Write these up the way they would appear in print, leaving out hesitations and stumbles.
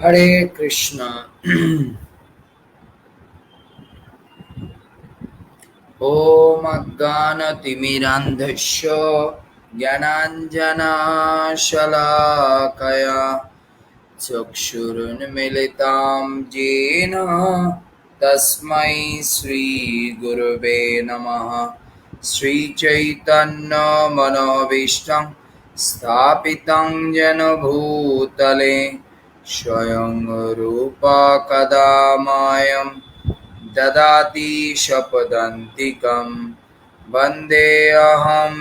হরে কৃষ্ণ। ওম অজ্ঞানতিমিরান্ধস্য জ্ঞানাঞ্জনাশলাকয়া চক্ষুরুন্মিলিতাং येन তস্मै শ্রীগুরবে নমঃ। শ্রীচৈতন্যমনোভীষ্টং স্থাপিतं येन ভূতলে স্বয়ং রূপা কदा मह्यं ददाति शपदन्तिकं। वन्देऽहं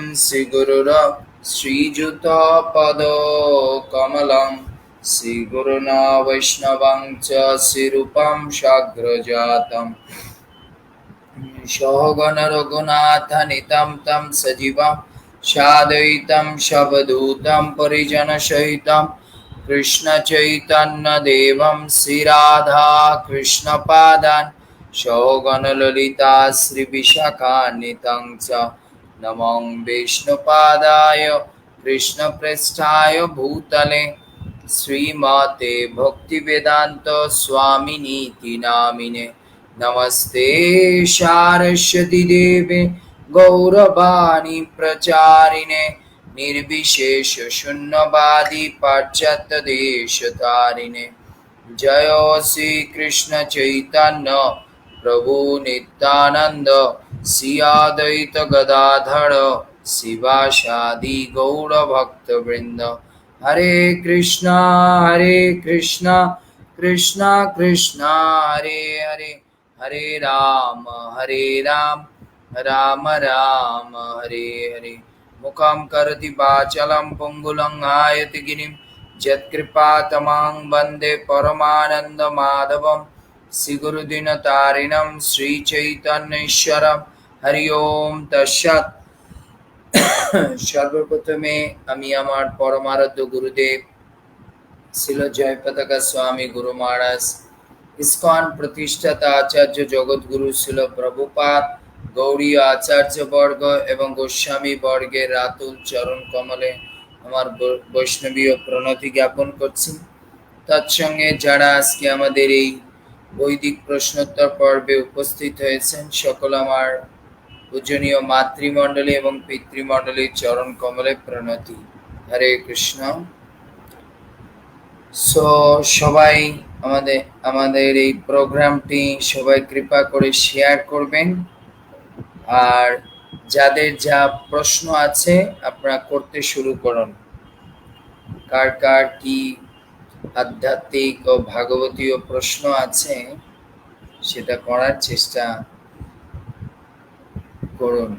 श्रीयुतपदकमलं श्रीगुरून् वैष्णवं च श्रीरूपं साग्रजातं सहगण रघुनाथान्वितं तं सजीवं साद्वैतं सावधूतं परिजनसहितं कृष्णचैतन्यदेवं श्रीराधाकृष्णपादान् सहगण ललिता श्रीविशाखान्वितं च नमो विष्णुपादाय कृष्णप्रेष्ठाय भूतले श्रीमते भक्तिवेदांत स्वामिनीति नामिने नमस्ते सारस्वती देवे गौरवाणी प्रचारिणे निर्विशेष शून्यवादी पाश्चात्य देशतारिणे जय श्री कृष्ण चैतन्य प्रभु नित्यानंद श्री अद्वैत गदाधर शिवासादि गौर भक्तवृंद। हरे कृष्णा कृष्णा कृष्णा हरे हरे, हरे राम राम राम हरे हरे। मुखं करोति वाचालं पंगुलं आयति गिरिं यत्कृपातमं वन्दे परमानन्दमाधवं श्रीगुरुदीनतारिणं श्रीचैतन्येश्वरं। हरि ओम तत्सत्। সর্বপ্রথমে আমি আমার পরমারাধ্য গুরুদেব শিল জয়পতাকা স্বামী গুরু মহারাজ, ইসকন প্রতিষ্ঠাতা আচার্য জগৎগুরু শিল প্রভুপাদ, গৌড়ীয় আচার্যবর্গ এবং গোস্বামী বর্গের রাতুল চরণ কমলে আমার বৈষ্ণবীয় প্রণতি জ্ঞাপন করছি। তৎসঙ্গে যারা আজকে আমাদের এই বৈদিক প্রশ্নোত্তর পর্বে উপস্থিত হয়েছেন, সকল আমার পূজনীয় মাতৃমণ্ডলী এবং পিতৃমণ্ডলীর চরণ কমলে প্রণতি। হরে কৃষ্ণ। সবাই আমাদের এই প্রোগ্রামটি সবাই কৃপা করে শেয়ার করবেন, আর যাদের যা প্রশ্ন আছে আপনারা করতে শুরু করুন। কার কার কি আধ্যাত্মিক ও ভাগবতীয় প্রশ্ন আছে সেটা করার চেষ্টা করুন।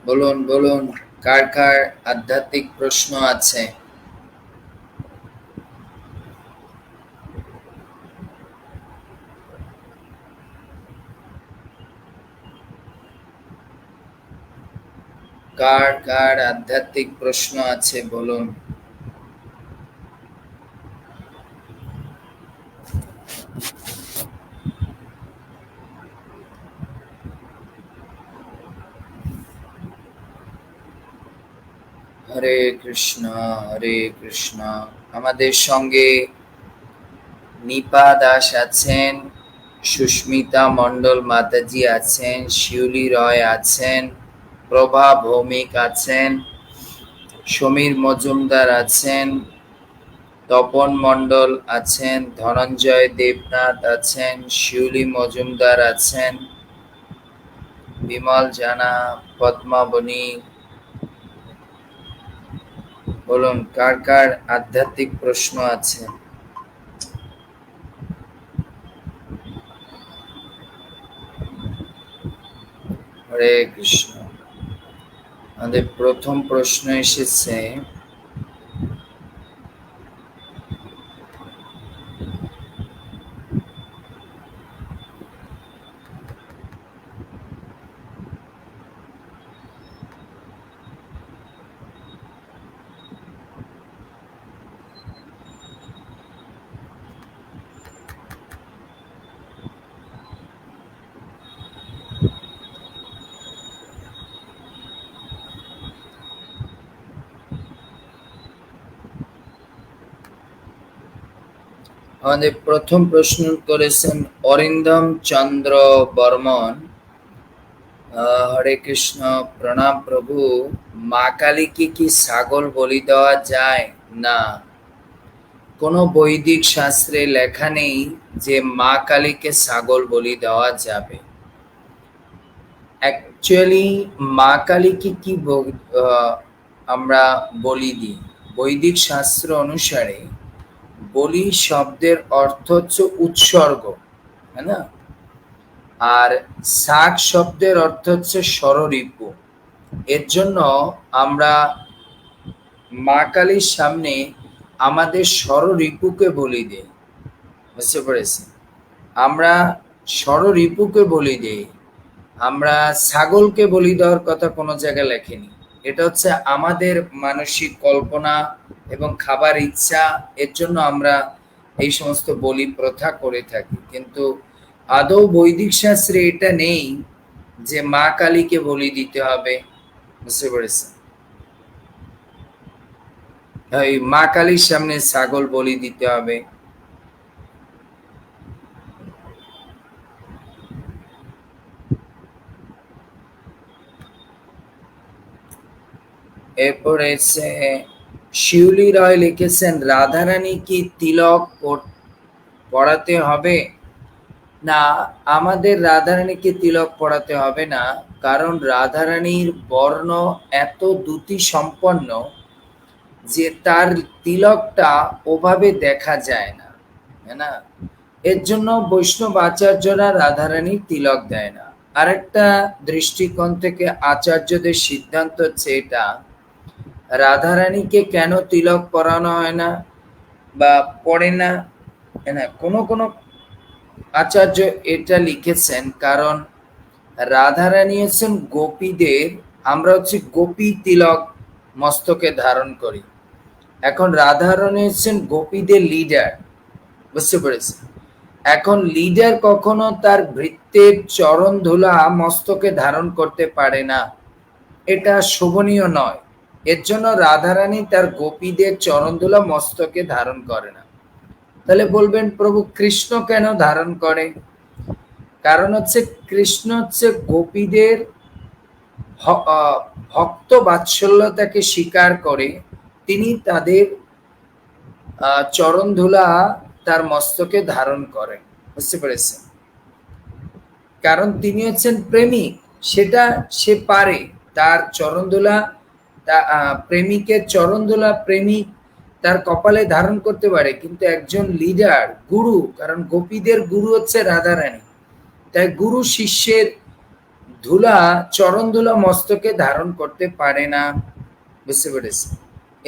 বলুন বলুন, কার কার আধ্যাত্মিক প্রশ্ন আছে? কার কার আধ্যাত্মিক প্রশ্ন আছে বলুন। হরে কৃষ্ণ হরে কৃষ্ণ। আমাদের সঙ্গে নিপা দাস আছেন, সুস্মিতা মণ্ডল মাতাজি আছেন, শিউলি রয় আছেন, প্রভা ভৌমিক আছেন, সমীর মজুমদার আছেন, তপন মণ্ডল আছেন, ধনঞ্জয় দেবনাথ আছেন, শিউলি মজুমদার আছেন, বিমল জানা, পদ্মাবনী। বলুন কার কার আধ্যাত্মিক প্রশ্ন আছে? হরে কৃষ্ণ। আমাদের প্রথম প্রশ্ন এসেছে, আমাদের প্রথম প্রশ্ন করেছেন অরিন্দম চন্দ্র বর্মন। হরে কৃষ্ণ, প্রণাম প্রভু। মা কালীকে কি ছাগল বলি দেওয়া যায়? না, কোনো বৈদিক শাস্ত্রে লেখা নেই যে মা কালীকে ছাগল বলি দেওয়া যাবে। অ্যাকচুয়ালি মা কালীকে কি আমরা বলি দিই? বৈদিক শাস্ত্র অনুসারে বলি শব্দের অর্থ হচ্ছে উৎসর্গ, তাই না? আর শাক শব্দের অর্থ হচ্ছে ষড়রিপু। এর জন্য আমরা মা কালীর সামনে আমাদের ষড়রিপুকে বলি দিই। বুঝতে পেরেছি? আমরা ষড়রিপুকে বলি দিই। আমরা ছাগলকে বলি দেওয়ার কথা কোনো জায়গায় লেখেনি। এটা হচ্ছে আমাদের মানসিক কল্পনা এবং খাবার ইচ্ছা, এর জন্য আমরা এই সমস্ত বলি প্রথা করে থাকি। কিন্তু আদৌ বৈদিক শাস্ত্রে এটা নেই যে মা কালীকে বলি দিতে হবে। বুঝতে পেরেছেন? ওই মা কালীর সামনে ছাগল বলি দিতে হবে। এরপরে শিউলি রয় লিখেছেন রাধারানী কি তিলক পড়াতে হবে? না, আমাদের রাধারানীকে তিলক পড়াতে হবে না, কারণ রাধারানীর বর্ণ এত দ্যুতি সম্পন্ন যে তার তিলকটা ওভাবে দেখা যায় না, তাই না? এর জন্য বৈষ্ণব আচার্যরা রাধারানীর তিলক দেয় না। আরেকটা দৃষ্টিকোণ থেকে আচার্যদের সিদ্ধান্ত হচ্ছে এটা, রাধারানীকে কেন তিলক পরানো হয় না বা পড়ে না, কোনো কোনো আচার্য এটা লিখেছেন কারণ রাধারানী হচ্ছেন গোপীদের, আমরা হচ্ছে গোপী তিলক মস্তকে ধারণ করি। এখন রাধারানী হচ্ছেন গোপীদের লিডার। বুঝতে পেরেছি? এখন লিডার কখনো তার ভৃত্যের চরণ ধুলা মস্তকে ধারণ করতে পারে না, এটা শোভনীয় নয়। এর জন্য রাধারানী তার গোপীদের চরণ ধুলা মস্তকে ধারণ করে না। তাহলে বলবেন প্রভু কৃষ্ণ কেন ধারণ করে? কারণ হচ্ছে কৃষ্ণ হচ্ছে গোপীদের ভক্ত বাৎসল্যতাকে স্বীকার করে তিনি তাদের চরণ ধুলা তার মস্তকে ধারণ করেন। বুঝতে পেরেছেন? কারণ তিনি হচ্ছেন প্রেমিক, সেটা সে পারে। তার চরণ ধুলা, প্রেমিকের চরণ ধুলা প্রেমিক তার কপালে ধারণ করতে পারে, কিন্তু একজন লিডার, গুরু, কারণ গোপীদের গুরু হচ্ছে রাধারানী, তাই গুরু শিষ্যের ধুলা, চরণ ধুলা মস্তকে ধারণ করতে পারে না। বুঝতে পেরেছি?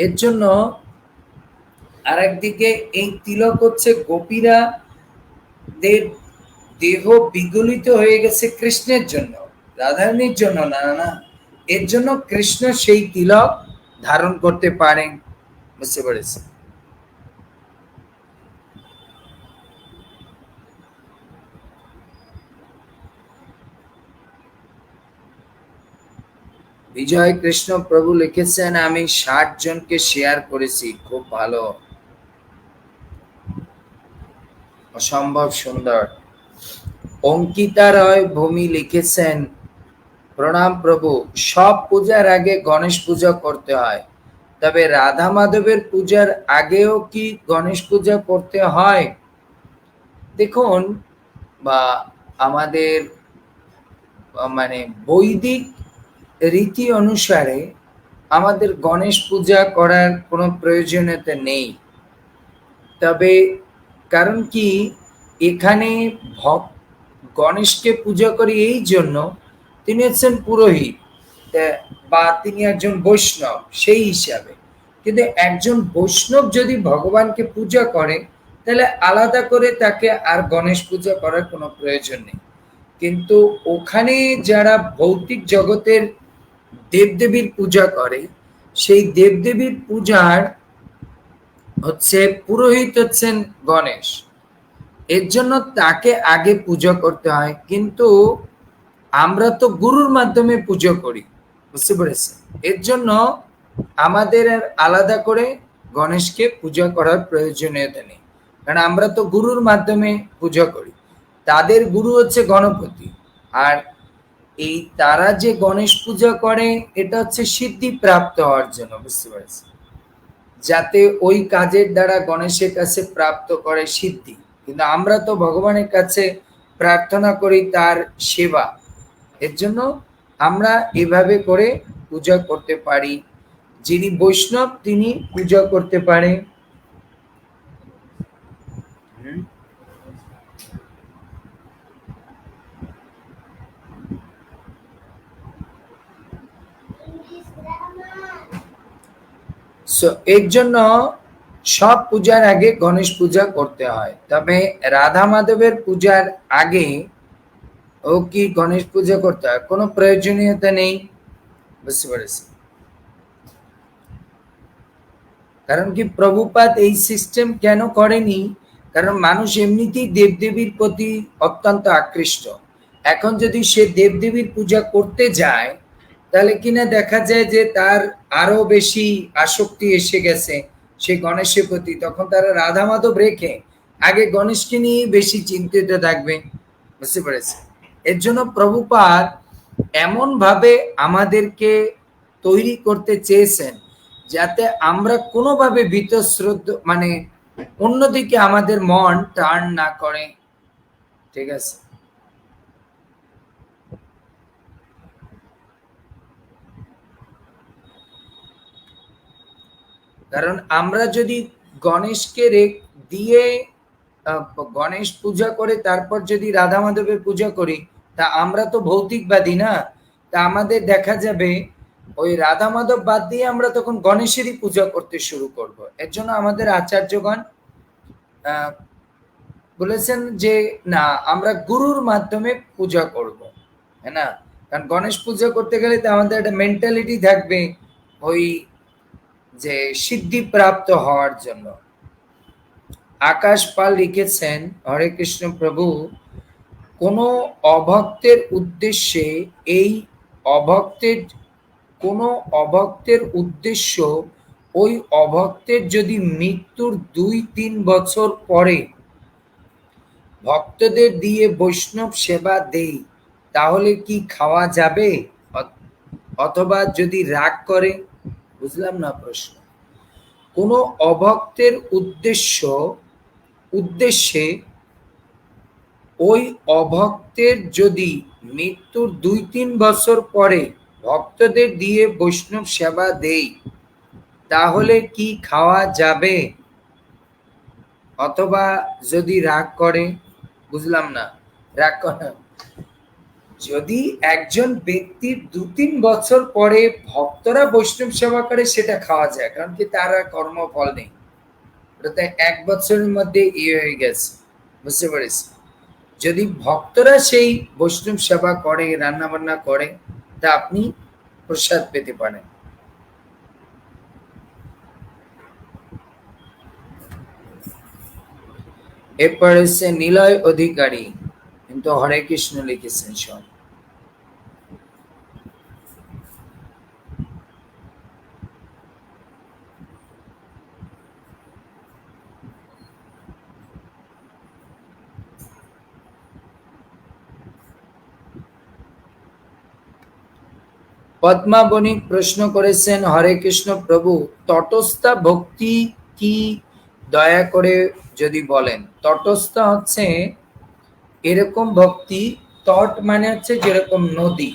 এর জন্য আর একদিকে এই তিলক হচ্ছে গোপীরা দেহ বিগলিত হয়ে গেছে কৃষ্ণের জন্য, রাধারানীর জন্য না। না, এর জন্য কৃষ্ণ সেই তিলক ধারণ করতে পারেন। বুঝতে পেরেছি? বিজয় কৃষ্ণ প্রভু লিখেছেন আমি ৬০ জনকে শেয়ার করেছি, খুব ভালো, অসম্ভব সুন্দর। অঙ্কিতা রয় ভূমি লিখেছেন প্রণাম প্রভু, সব পূজার আগে গণেশ পূজা করতে হয়, তবে রাধা মাধবের পূজার আগেও কি গণেশ পূজা করতে হয়? দেখুন, বা আমাদের মানে বৈদিক রীতি অনুসারে আমাদের গণেশ পূজা করার কোনো প্রয়োজনীয়তা নেই। তবে কারণ কি, এখানে গণেশকে পূজা করি এই জন্য তিনি হচ্ছেন পুরোহিত বা তিনি একজন বৈষ্ণব সেই হিসাবে। কিন্তু একজন বৈষ্ণব যদি ভগবানকে পূজা করে তাহলে আলাদা করে তাকে আর গণেশ পূজা করার কোনো প্রয়োজন নেই। কিন্তু ওখানে যারা ভৌতিক জগতের দেবদেবীর পূজা করে, সেই দেবদেবীর পূজার হচ্ছে পুরোহিত হচ্ছেন গণেশ, এর জন্য তাকে আগে পূজা করতে হয়। কিন্তু আমরা তো গুরুর মাধ্যমে পুজো করি। বুঝতে পেরেছেন? এর জন্য আমাদের আর আলাদা করে গণেশকে পূজা করার প্রয়োজনীয়তা নেই। কারণ আমরা তো গুরুর মাধ্যমে পূজা করি। তাদের গুরু হচ্ছে গণপতি। আর এই তারা যে গণেশ পূজা করে এটা হচ্ছে সিদ্ধি প্রাপ্ত হওয়ার জন্য, বুঝতে পারছি, যাতে ওই কাজের দ্বারা গণেশের কাছে প্রাপ্ত করে সিদ্ধি। কিন্তু আমরা তো ভগবানের কাছে প্রার্থনা করি তার সেবা। এর জন্য আমরা এভাবে করে পূজা করতে পারি। যিনি বৈষ্ণব তিনি পূজা করতে পারে। এর জন্য সব পূজার আগে গণেশ পূজা করতে হয়। তবে রাধা মাধবের পূজার আগে ও কি গণেশ পূজা করতে হয় কোনো প্রয়োজনীয়তা নেই, বুঝতে পেরেছি। কারণ কি প্রভুপাদ এই সিস্টেম কেন করেনি, কারণ মানুষ এমনিতেই দেবদেবীর প্রতি অত্যন্ত আকৃষ্ট। এখন যদি সে দেবদেবীর পূজা করতে যায় তাহলে কিনা দেখা যায় যে তার আরো বেশি আসক্তি এসে গেছে সে গণেশের প্রতি, তখন তারা রাধা মাধব রেখে আগে গণেশকে নিয়ে বেশি চিন্তিত থাকবে, বুঝতে পেরেছে। এর জন্য প্রভুপাদ এমন ভাবে আমাদেরকে তৈরি করতে চেয়েছেন যাতে আমরা কোনোভাবে বীতশ্রদ্ধ মানে অন্যদিকে আমাদের মন টার্ন না করে, ঠিক আছে। কারণ আমরা যদি গণেশকে দিয়ে গণেশ পূজা করে তারপর যদি রাধা মাধবের পূজা করি তা আমরা তো ভৌতিকবাদী না। তা আমাদের দেখা যাবে ওই রাধা মাধব বাদ দিয়ে আমরা তখন গণেশেরই পূজা করতে শুরু করব। এর জন্য আমাদের আচার্যগণ বলেছেন যে না, আমরা গুরুর মাধ্যমে পূজা করব, হ্যাঁ না। কারণ গণেশ পূজা করতে গেলে তো আমাদের একটা মেন্টালিটি থাকবে ওই যে সিদ্ধি প্রাপ্ত হওয়ার জন্য। আকাশ পাল লিখেছেন, হরে কৃষ্ণ প্রভু, কোন অভক্তের উদ্দেশ্যে এই অভক্তের কোন অভক্তের উদ্দেশ্য ওই অভক্তের যদি মৃত্যুর 2-3 বছর পরে ভক্তদের দিয়ে বৈষ্ণব সেবা দেই তাহলে কি খাওয়া যাবে, অথবা যদি রাগ করে? বুঝলাম না প্রশ্ন। কোন অভক্তের উদ্দেশ্যে ওই অভক্তের যদি মৃত্যুর 2-3 বছর পরে ভক্তদের দিয়ে বৈষ্ণব সেবা দেই তাহলে কি খাওয়া যাবে, অথবা যদি রাগ করে? বুঝলাম না। রাগ করে যদি একজন ব্যক্তির 2-3 বছর পরে ভক্তরা বৈষ্ণব সেবা করে সেটা খাওয়া যায়, কারণ কি তার আর কর্মফল নেই, ওটা 1 বছরের মধ্যে হয়ে গেছে, বুঝতে পেরেছি। যদি ভক্তরা সেই বৈষ্ণব সেবা করে রান্না বান্না করে তা আপনি প্রসাদ পেতে পারেন। এরপর হচ্ছে নিলয় অধিকারী, কিন্তু হরে কৃষ্ণ লিখেছেন সব। পদ্মা বণিক প্রশ্ন করেছেন, হরে কৃষ্ণ প্রভু, তটস্থা ভক্তি কি দয়া করে যদি বলেন? তটস্থ হচ্ছে এরকম ভক্তি, তট মানে হচ্ছে যেরকম নদী,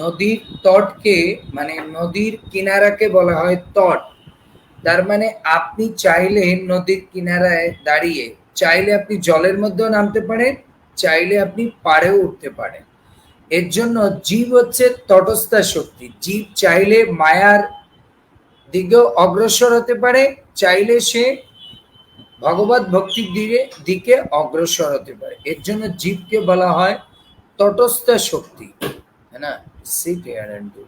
নদীর তটকে মানে নদীর কিনারাকে বলা হয় তট। তার মানে আপনি চাইলে নদীর কিনারায় দাঁড়িয়ে চাইলে আপনি জলের মধ্যেও নামতে পারেন, চাইলে আপনি পাড়েও উঠতে পারেন। এর জন্য জীব হচ্ছে তটস্থা শক্তি। জীব চাইলে মায়ার দিকেও অগ্রসর হতে পারে, চাইলে সে ভগবত ভক্তির দিকে অগ্রসর হতে পারে। এর জন্য জীবকে বলা হয় তটস্থ শক্তি, है ना। Sit here and do.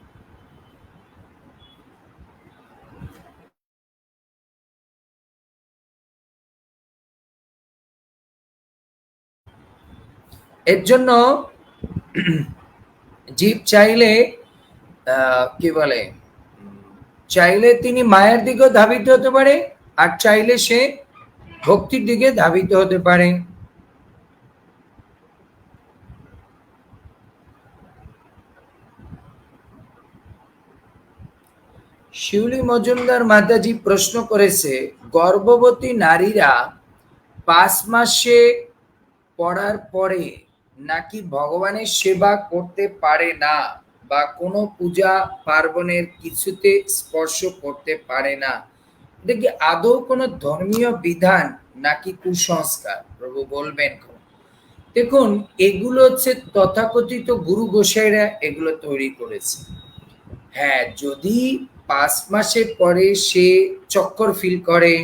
এর জন্য জীব চাইলে কি বলে, চাইলে তিনি মায়ের দিকেও ধাবিত হতে পারে, আর চাইলে সে ভক্তির দিকে ধাবিত হতে পারে। শিউলি মজুমদার মাতাজি প্রশ্ন করেছে, গর্ভবতী নারীরা 5 মাসে পড়ার পরে নাকি ভগবানের সেবা করতে পারে না বা কোনো পূজা পার্বণের কিছুতে স্পর্শ করতে পারে না, এটা কি আদৌ কোনো ধর্মীয় বিধান নাকি কুসংস্কার? প্রভু বলবেন। দেখুন, এগুলো হচ্ছে তথাকথিত গুরু গোসাইরা এগুলো তৈরি করেছে। হ্যাঁ, যদি 5 মাসের পরে সে চক্কর ফিল করে,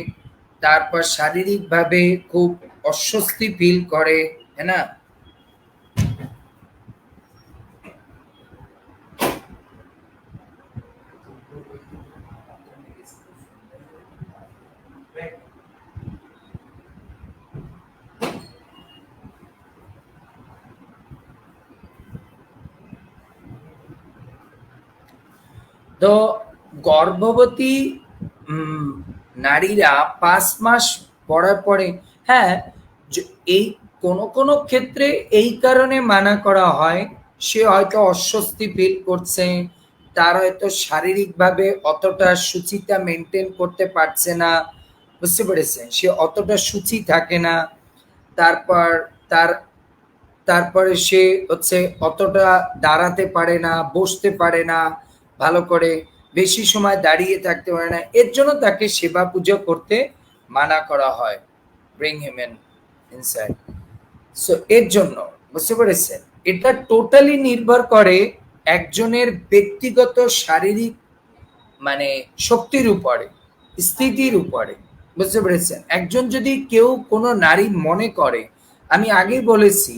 তারপর শারীরিকভাবে খুব অস্বস্তি ফিল করে, হ্যাঁ না, তো গর্ভবতী নারীরা 5 মাস পড়ার পরে, হ্যাঁ, এই কোনো কোনো ক্ষেত্রে এই কারণে মানা করা হয়, সে হয়তো অস্বস্তি ফিল করছে, তার হয়তো শারীরিকভাবে অতটা সুচিতা মেনটেন করতে পারছে না, বুঝতে পেরেছেন, সে অতটা সুচি থাকে না, তারপর তার তারপরে সে হচ্ছে অতটা দাঁড়াতে পারে না, বসতে পারে না ভালো করে, বেশি সময় দাঁড়িয়ে থাকতে পারে না, এর জন্য তাকে সেবা পুজো করতে মানা করা হয়। Bring him inside. সো এর জন্য, বুঝতে পেরেছেন, এটা টোটালি নির্ভর করে একজনের ব্যক্তিগত শারীরিক মানে শক্তির উপরে, স্থিতির উপরে, বুঝতে পেরেছেন। একজন যদি কেউ কোনো নারী মনে করে, আমি আগেই বলেছি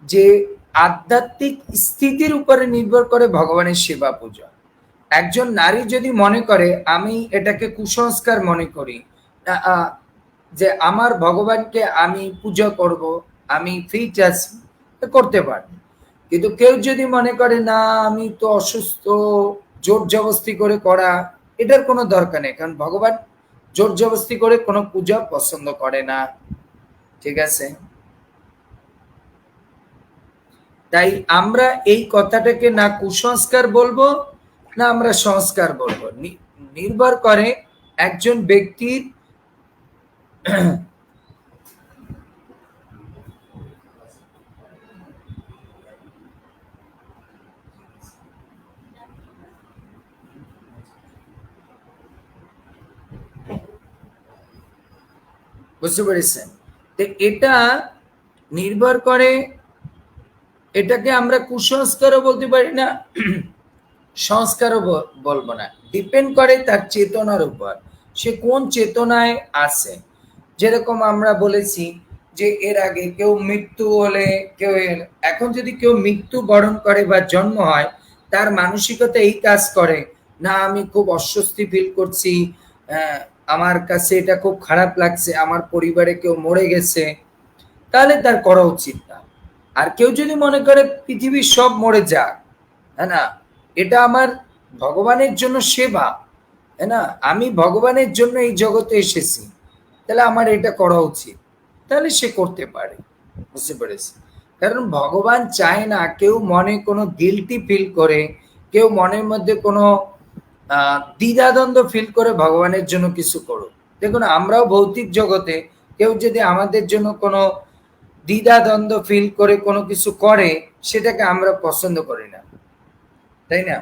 যে আধ্যাত্মিক স্থিতির উপরে নির্ভর করে ভগবানের সেবা পূজা। একজন নারী যদি মনে করে, আমি এটাকে কুসংস্কার মনে করি, যে আমার ভগবানকে আমি পূজা করব, আমি ফিট আছি, করতে পারে। কিন্তু কেউ যদি মনে করে না আমি তো অসুস্থ, জোর জবস্তি করে করা, এটার কোনো দরকার নেই, কারণ ভগবান জোর জবস্তি করে কোনো পূজা পছন্দ করে না। ঠিক আছে, তাই আমরা এই কথাটাকে না কুসংস্কার বলবো না আমরা সংস্কার বলবো, নির্ভর করে একজন ব্যক্তির বুঝতে পেরেছেন। তো এটা নির্ভর করে, এটাকে আমরা কুসংস্কারও বলতে পারি না, সংস্কারও বলবো না, ডিপেন্ড করে তার চেতনার উপর, সে কোন চেতনায় আছে। যেরকম আমরা বলেছি যে এর আগে কেউ মৃত্যু হলে, কেউ এখন যদি কেউ মৃত্যু বরণ করে বা জন্ম হয়, তার মানসিকতা এই কাজ করে, না আমি খুব অস্বস্তি ফিল করছি, আমার কাছে এটা খুব খারাপ লাগছে, আমার পরিবারে কেউ মরে গেছে, তাহলে তার করা উচিত না। আর কেউ যদি মনে করে পৃথিবীর সব মরে যাক, হ্যাঁ না, এটা আমার ভগবানের জন্য সেবা, হ্যাঁ না, আমি ভগবানের জন্য এই জগতে এসেছি, তাহলে আমার এটা করা উচিত, তাহলে সে করতে পারে। বুঝতে পেরেছি, কারণ ভগবান চায় না কেউ মনে কোনো গিল্টি ফিল করে, কেউ মনের মধ্যে কোনো দ্বিধাদ্বন্দ্ব ফিল করে ভগবানের জন্য কিছু করুক। দেখুন, আমরাও ভৌতিক জগতে কেউ যদি আমাদের জন্য কোনো দ্বিধাদ্বন্দ্ব ফিল করে কোনো কিছু করে, সেটাকে আমরা পছন্দ করি না, তাই না?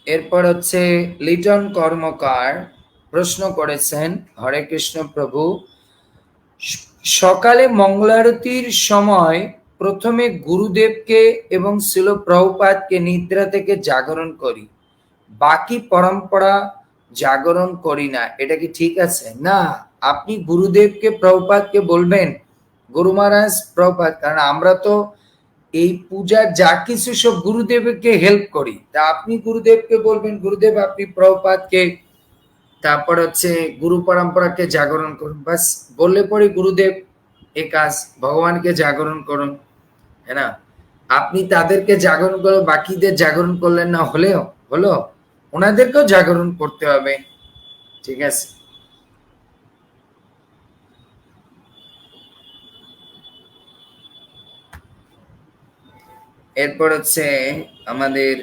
এরপর হচ্ছে লিটন কর্মকার প্রশ্ন করেছেন, হরে কৃষ্ণ প্রভু, সকালে মঙ্গলারতির সময় প্রথমে গুরুদেবকে এবং শিল প্রভুপাদকে নিদ্রা থেকে জাগরণ করি, বাকি পরম্পরা জাগরণ করি না, এটা কি ঠিক আছে? না, আপনি গুরুদেবকে প্রভুপাদকে বলবেন গুরু মহারাজ প্রভুপাদ, কারণ আমরা তো এই পূজার যা কিছু সব গুরুদেবকে হেল্প করি, তা আপনি গুরুদেবকে বলবেন গুরুদেব আপনি প্রভুপাদকে, তারপর হচ্ছে গুরু পরম্পরাকে জাগরণ করুন, বাস বললে পরে গুরুদেব এ কাজ ভগবানকে জাগরণ করুন, হ্যাঁ না? আপনি তাদেরকে জাগরণ করে বাকিদের জাগরণ করলেন না, হলো ওনাদেরকেও জাগরণ করতে হবে। ঠিক আছে, এরপর হচ্ছে আমাদের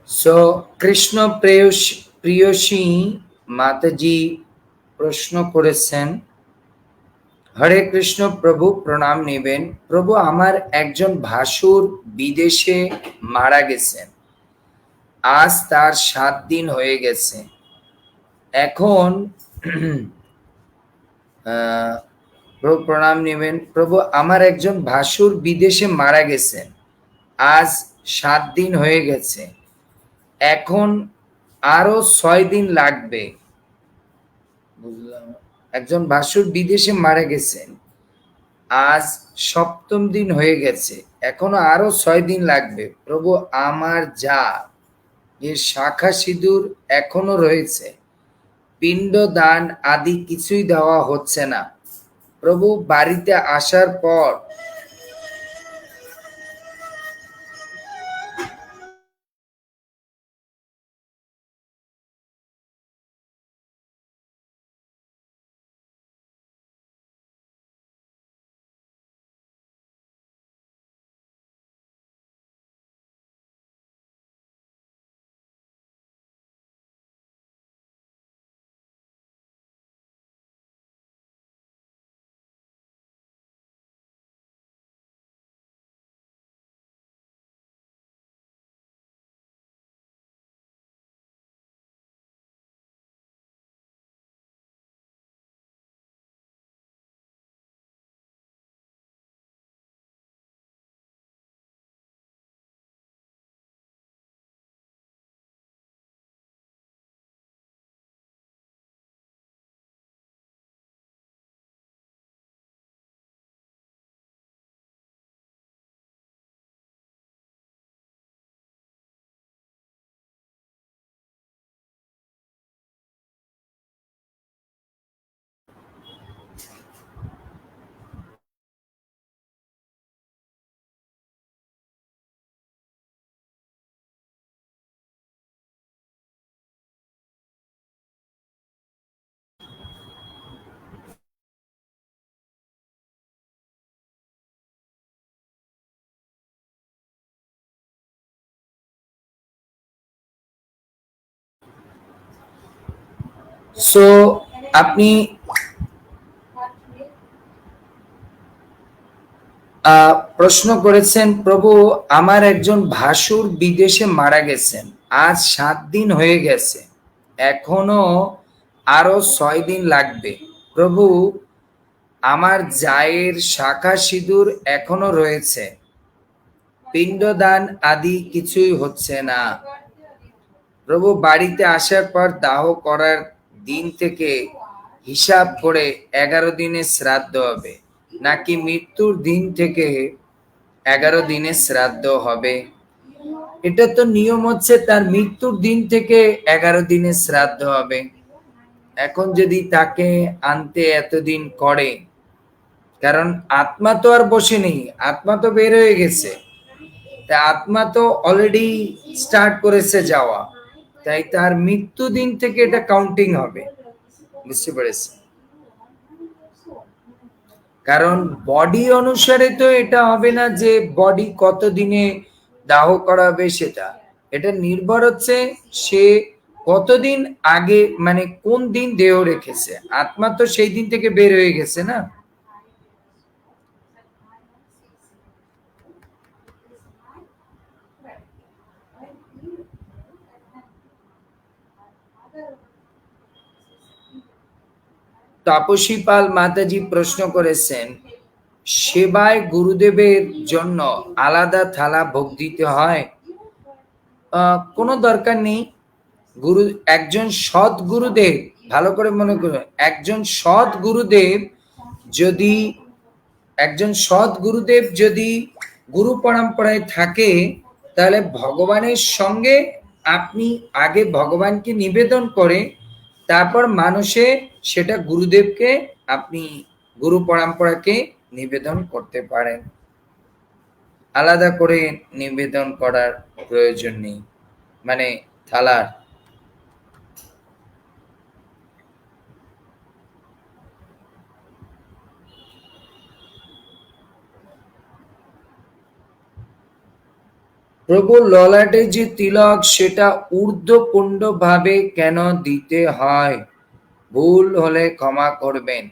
সো কৃষ্ণ প্রেয়সী মাতাজি প্রশ্ন করেছেন, হরে কৃষ্ণ প্রভু, প্রণাম নেবেন প্রভু। আমার একজন ভাসুর বিদেশে মারা গেছেন, আজ তার 7 দিন হয়ে গেছে। এখন প্রভু প্রণাম নেবেন প্রভু, আমার একজন ভাসুর বিদেশে মারা গেছেন, আজ 7 দিন হয়ে গেছে। এখন আরো 6 দিন লাগবে। বুঝলাম, একজন ভাসুর বিদেশে মারা গেছেন, আজ 7ম দিন হয়ে গেছে, এখনো আরো 6 দিন লাগবে প্রভু। আমার যা এর শাখা সিঁদুর এখনো রয়েছে, পিণ্ড দান আদি কিছুই দেওয়া হচ্ছে না প্রভু। বাড়িতে আসার পর সো আপনি প্রশ্ন করেছেন, প্রভু আমার একজন ভাসুর বিদেশে মারা গেছেন, আজ 7 দিন হয়ে গেছে, এখনো আরো 6 দিন লাগবে প্রভু। আমার জায়ের শাখা সিঁদুর এখনো রয়েছে, পিণ্ডদান আদি কিছুই হচ্ছে না প্রভু বাড়িতে আসার পর দাহ করার দিন থেকে হিসাব করে 11 দিনের শ্রাদ্ধ হবে, নাকি মৃত্যুর দিন থেকে 11 দিনের শ্রাদ্ধ হবে? এটা তো নিয়ম হচ্ছে তার মৃত্যুর দিন থেকে 11 দিনের শ্রাদ্ধ হবে। এখন যদি তাকে আনতে এতদিন করে, কারণ আত্মা তো আর বসে নেই, আত্মা তো বের হয়ে গেছে, তা আত্মা তো অলরেডি স্টার্ট করেছে যাওয়া, তাই তার মৃত্যু দিন থেকে এটা কাউন্টিং হবে। বুঝতে পেরেছি? কারণ বডি অনুসারে তো এটা হবে না যে বডি কত দিনে দাহ করা হবে, সেটা এটা নির্ভর হচ্ছে সে কতদিন আগে, মানে কোন দিন দেহ রেখেছে। আত্মা তো সেই দিন থেকে বের হয়ে গেছে না। তাপসী পাল মাতাজি প্রশ্ন করেছেন, সেবায় গুরুদেবের জন্য আলাদা থালা ভোগ দিতে হয়? কোনো দরকার নেই। গুরু, একজন সৎ গুরুদেব, ভালো করে মনে করুন, একজন সৎ গুরুদেব যদি গুরু পরম্পরায় থাকে, তাহলে ভগবানের সঙ্গে আপনি আগে ভগবানকে নিবেদন করে তারপর মানুষে সেটা গুরুদেবকে, আপনি গুরু পরম্পরাকে নিবেদন করতে পারেন। আলাদা করে নিবেদন করার প্রয়োজন নেই, মানে থালার। প্রভু ললাটে যে তিলক, সেটা ঊর্ধ্বপুণ্ড ভাবে কেন দিতে হয়? ভুল হলে ক্ষমা করবেন।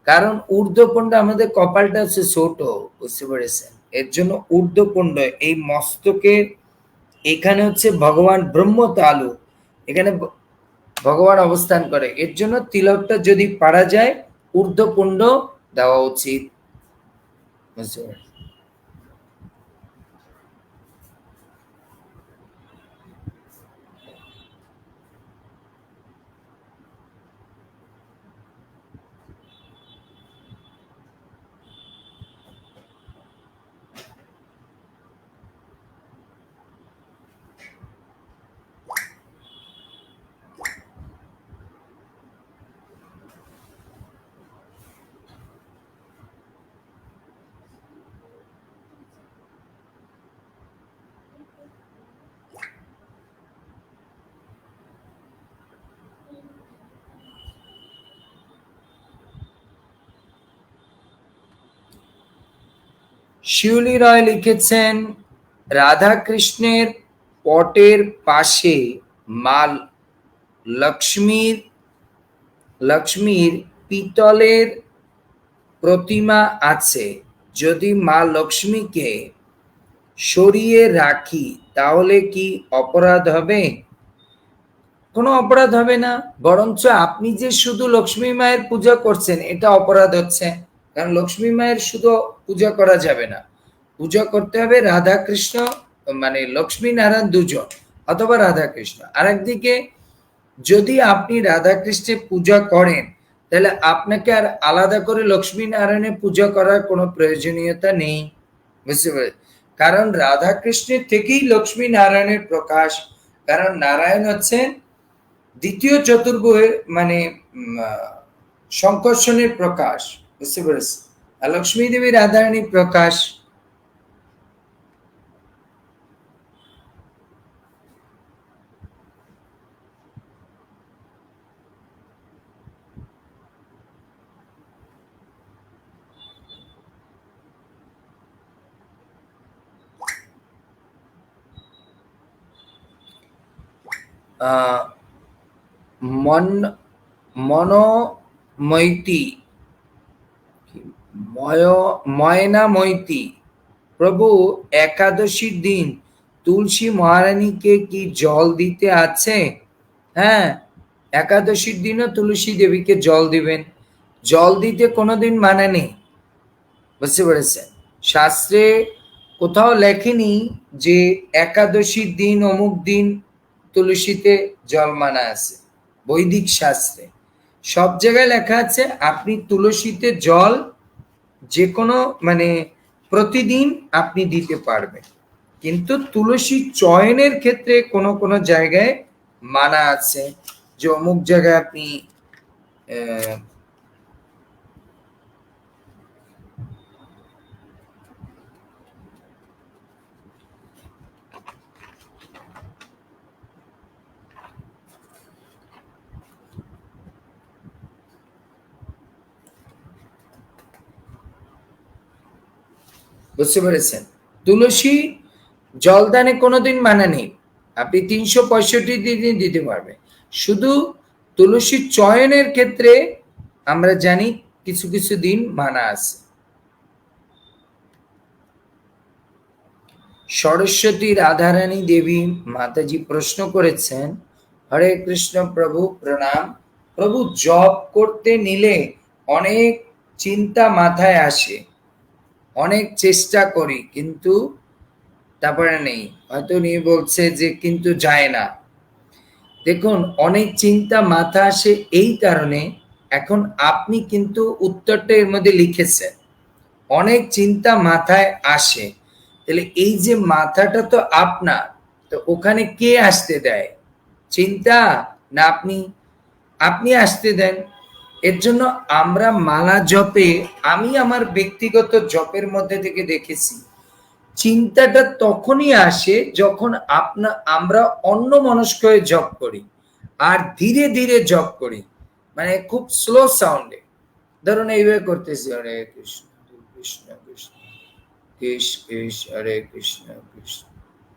কারণ ঊর্ধ্বপুণ্ড, আমাদের কপালটা হচ্ছে ছোট, বুঝতে পেরেছেন? এর জন্য ঊর্ধ্বপুণ্ড, এই মস্তকের এখানে হচ্ছে ভগবান ব্রহ্ম তালু, এখানে ভগবান অবস্থান করে, এর জন্য তিলকটা যদি পারা যায় ঊর্ধ্বপুণ্ড দেওয়া উচিত। বুঝতে পারছেন? শিউলি রয় লিখেছেন, রাধা কৃষ্ণের পটের পাশে মা লক্ষ্মীর লক্ষ্মীর পিতলের প্রতিমা আছে। যদি মা লক্ষ্মীকে সরিয়ে রাখি তাহলে কি অপরাধ হবে? কোনো অপরাধ হবে না, বরঞ্চ আপনি যে শুধু লক্ষ্মী মায়ের পূজা করছেন এটা অপরাধ হচ্ছে। কারণ লক্ষ্মী মায়ের শুধু পূজা করা যাবে না, পূজা করতে হবে রাধা কৃষ্ণ, মানে লক্ষ্মী নারায়ণ দুজন, অথবা রাধা কৃষ্ণ। আর একদিকে যদি আপনি রাধা কৃষ্ণের পূজা করেন, তাহলে আপনাকে আর আলাদা করে লক্ষ্মী নারায়ণের পূজা করার কোনো প্রয়োজনীয়তা নেই। বুঝতে পারে? কারণ রাধা কৃষ্ণের থেকেই লক্ষ্মী নারায়ণের প্রকাশ। কারণ নারায়ণ হচ্ছেন দ্বিতীয় চতুর্ভুজের, মানে সংকর্ষণের প্রকাশ। বুঝতে পেরেছি? আর লক্ষ্মী দেবী রাধারানীর প্রকাশ। মন মনোমৈতি ময়নামৈতি, প্রভু একাদশীর দিন তুলসী মহারানীকে কি জল দিতে আছে? হ্যাঁ, একাদশীর দিনও তুলসী দেবীকে জল দিবেন। জল দিতে কোনোদিন মানা নেই। বুঝতে পেরেছেন? শাস্ত্রে কোথাও লেখেনি যে একাদশীর দিন অমুক দিন তুলসীতে জল মানা আছে, বৈদিক শাস্ত্রে সব জায়গায় লেখা আছে আপনি তুলসীতে জল যে কোনো মানে প্রতিদিন আপনি দিতে পারবেন, কিন্তু তুলসী চয়নের ক্ষেত্রে কোনো কোনো জায়গায় মানা আছে যে অমুক জায়গায় আপনি বুঝতে পেরেছেন? তুলসী জলদানে কোনোদিন মানা নেই, আপনি 365 দিন দিতে পারবেন। শুধু তুলসী চয়নের ক্ষেত্রে আমরা জানি কিছু কিছু দিন মানা আছে। সরস্বতী রাধারানী দেবী মাতাজি প্রশ্ন করেছেন, হরে কৃষ্ণ প্রভু প্রণাম প্রভু, জপ করতে নিলে অনেক চিন্তা মাথায় আসে, অনেক চেষ্টা করি কিন্তু তারপরে নেই, হয়তো নিয়ে বলছে যে কিন্তু যায় না। দেখুন, অনেক চিন্তা মাথা আসে এই কারণে, এখন আপনি কিন্তু উত্তরটা এর মধ্যে লিখেছেন, অনেক চিন্তা মাথায় আসে, তাহলে এই যে মাথাটা তো আপনার, তো ওখানে কে আসতে দেয়? চিন্তা না আপনি? আপনি আসতে দেন। এর জন্য আমরা মালা জপে, আমি আমার ব্যক্তিগত জপের মধ্যে থেকে দেখেছি চিন্তাটা তখনই আসে যখন আমরা অন্যমনস্ক হয়ে জপ করি আর ধীরে ধীরে জপ করি, মানে খুব স্লো সাউন্ডে। ধরুন এইভাবে করতেছি, হরে কৃষ্ণ কৃষ্ণ কৃষ্ণ কৃষ্ণ কৃষ্ণ হরে কৃষ্ণ কৃষ্ণ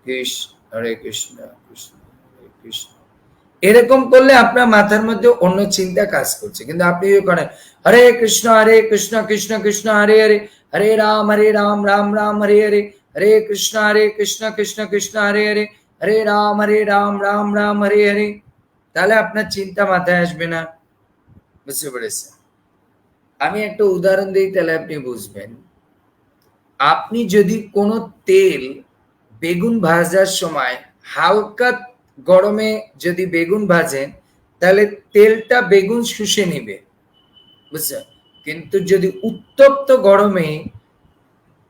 কৃষ্ণ হরে কৃষ্ণ কৃষ্ণ হরে কৃষ্ণ, এরকম করলে আপনার মাথার মধ্যে অন্য চিন্তা কাজ করছে। কিন্তু আপনি করেন হরে কৃষ্ণ কৃষ্ণ কৃষ্ণ হরে হরে, হরে রাম রাম রাম হরে হরে, হরে কৃষ্ণ কৃষ্ণ কৃষ্ণ হরে হরে, হরে রাম রাম রাম হরে হরে, তাহলে আপনার চিন্তা মাথায় আসবে না। বুঝতে পেরেছেন? আমি একটা উদাহরণ দিই, তাহলে আপনি বুঝবেন। আপনি যদি কোনো তেল বেগুন ভাজার সময় হালকা গরমে যদি বেগুন ভাজেন, তাহলে তেলটা বেগুন শুষে নিবে, বুঝছেন? কিন্তু যদি উত্তপ্ত গরমে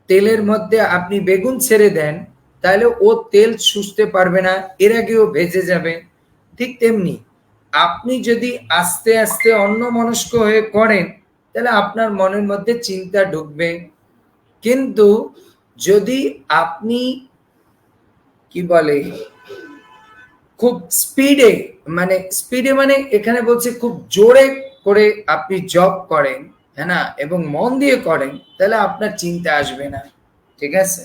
তেলের মধ্যে আপনি বেগুন ছেড়ে দেন, তাহলে ও তেল শুষতে পারবে না, এর আগেও ভেজে যাবে। ঠিক তেমনি আপনি যদি আস্তে আস্তে অন্যমনস্ক হয়ে করেন, তাহলে আপনার মনের মধ্যে চিন্তা ঢুকবে। কিন্তু যদি আপনি কি বলে খুব স্পিডে, মানে এখানে বলছে খুব জোরে করে আপনি জব করেন, হ্যাঁ না, এবং মন দিয়ে করেন, তাহলে আপনার চিন্তা আসবে না। ঠিক আছে?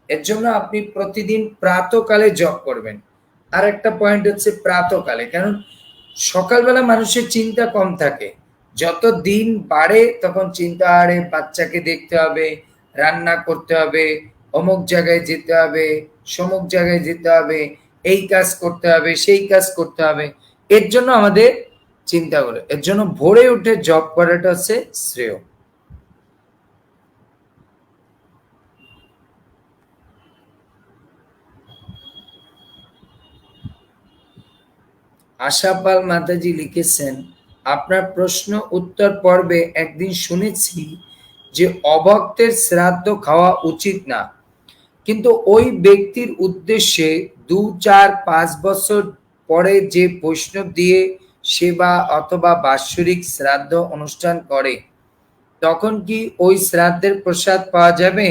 এর জন্য আপনি প্রতিদিন প্রাতকালে জব করবেন। আর একটা পয়েন্ট হচ্ছে প্রাতকালে, কারণ সকালবেলা মানুষের চিন্তা কম থাকে, যত দিন বাড়ে তখন চিন্তা, আরে বাচ্চাকে দেখতে হবে, রান্না করতে হবে, অমুক জায়গায় যেতে হবে, সমুক জায়গায় যেতে হবে, এই কাজ করতে হবে, সেই কাজ করতে হবে, এর জন্য আমাদের চিন্তা করে। এর জন্য ভোরে উঠে জব করাটা হচ্ছে শ্রেয়। আশাপাল মাতাজি লিখেছেন, আপনার প্রশ্ন উত্তর পর্বে একদিন শুনেছি যে অভক্তের শ্রাদ্ধ খাওয়া উচিত না, কিন্তু ওই ব্যক্তির উদ্দেশ্যে 2, 4, 5 বছর পরে যে বৈষ্ণব দিয়ে সেবা অথবা বাৎসরিক শ্রাদ্ধ অনুষ্ঠান করে, তখন কি ওই শ্রাদ্ধের প্রসাদ পাওয়া যাবে?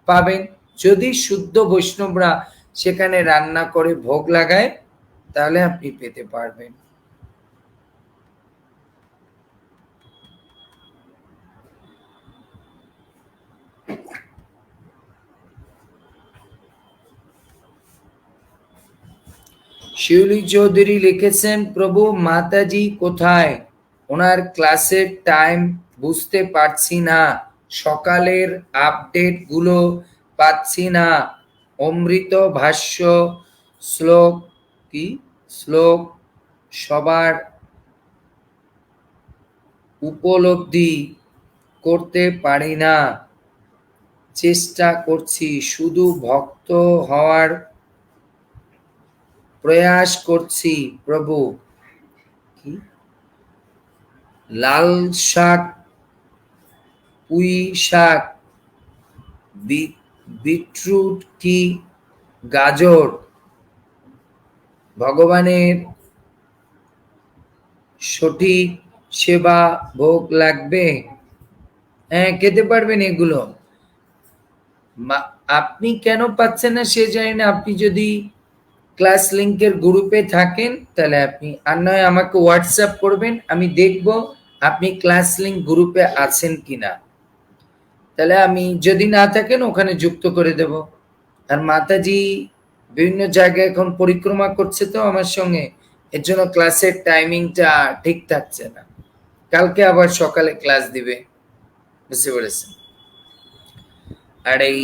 পাবেন, যদি শুদ্ধ বৈষ্ণবরা সেখানে রান্না করে ভোগ লাগায়, তাহলে আপনি পেতে পারবেন। শিউলি চৌধুরী লিখেছেন, প্রভু মাতাজি কোথায়? ওনার ক্লাসের টাইম বুঝতে পারছি না, সকালের আপডেট গুলো পাচ্ছি না, অমৃত ভাষ্য শ্লোক কি শ্লোক সবার উপলব্ধি করতে পারি না, চেষ্টা করছি, শুধু ভক্ত হওয়ার প্রয়াস করছি প্রভু। কি লাল শাক, পুঁই শাক, বিটরুট কি গাজর ভগবানের সঠিক সেবা ভোগ লাগবে? হ্যাঁ, খেতে পারবেন এগুলো। আপনি কেন পাচ্ছেন না সে জানি না। আপনি যদি ক্লাস লিংকের গ্রুপে থাকেন তাহলে আপনি, আর নয় আমাকে হোয়াটসঅ্যাপ করবেন, আমি দেখব আপনি ক্লাস লিংক গ্রুপে আছেন কিনা। তাহলে আমি, যদি না থাকেন ওখানে যুক্ত করে দেব। আর মাতাজি বিভিন্ন জায়গায় এখন পরিক্রমা করছে তো আমার সঙ্গে, এর জন্য ক্লাসের টাইমিংটা ঠিক থাকছে না। কালকে আবার সকালে ক্লাস দিবে, বুঝতে পেরেছেন? আর এই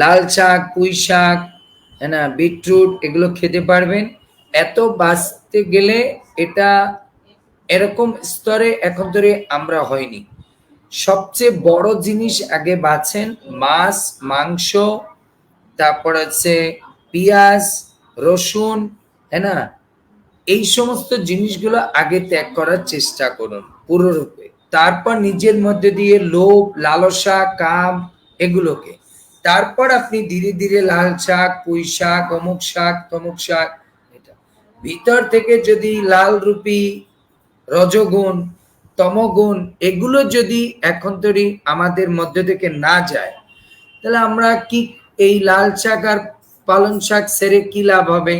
লাল শাক, পুঁই শাক, হ্যাঁ না, বিটরুট, এগুলো খেতে পারবেন। এত বাঁচতে গেলে এটা এরকম স্তরে এখন ধরে আমরা হয়নি। সবচেয়ে বড় জিনিস আগে বাঁচেন, মাছ, মাংস, তারপর আছে পেঁয়াজ, রসুন, হ্যাঁ না, এই সমস্ত জিনিসগুলো আগে ত্যাগ করার চেষ্টা করুন পুরোরূপে। তারপর নিজের মধ্যে দিয়ে লোভ, লালসা, কাম, এগুলোকে, তারপর আপনি ধীরে ধীরে লাল শাক, পুঁই শাক, অমুক শাক, তমুক শাক, এটা ভিতর থেকে যদি লাল রূপী রজগুণ, তমগুণ, এগুলো যদি এখন তৈরি আমাদের মধ্যে থেকে না যায়, তাহলে আমরা কি, এই লাল শাক আর পালং শাক সেরে কি লাভ হবে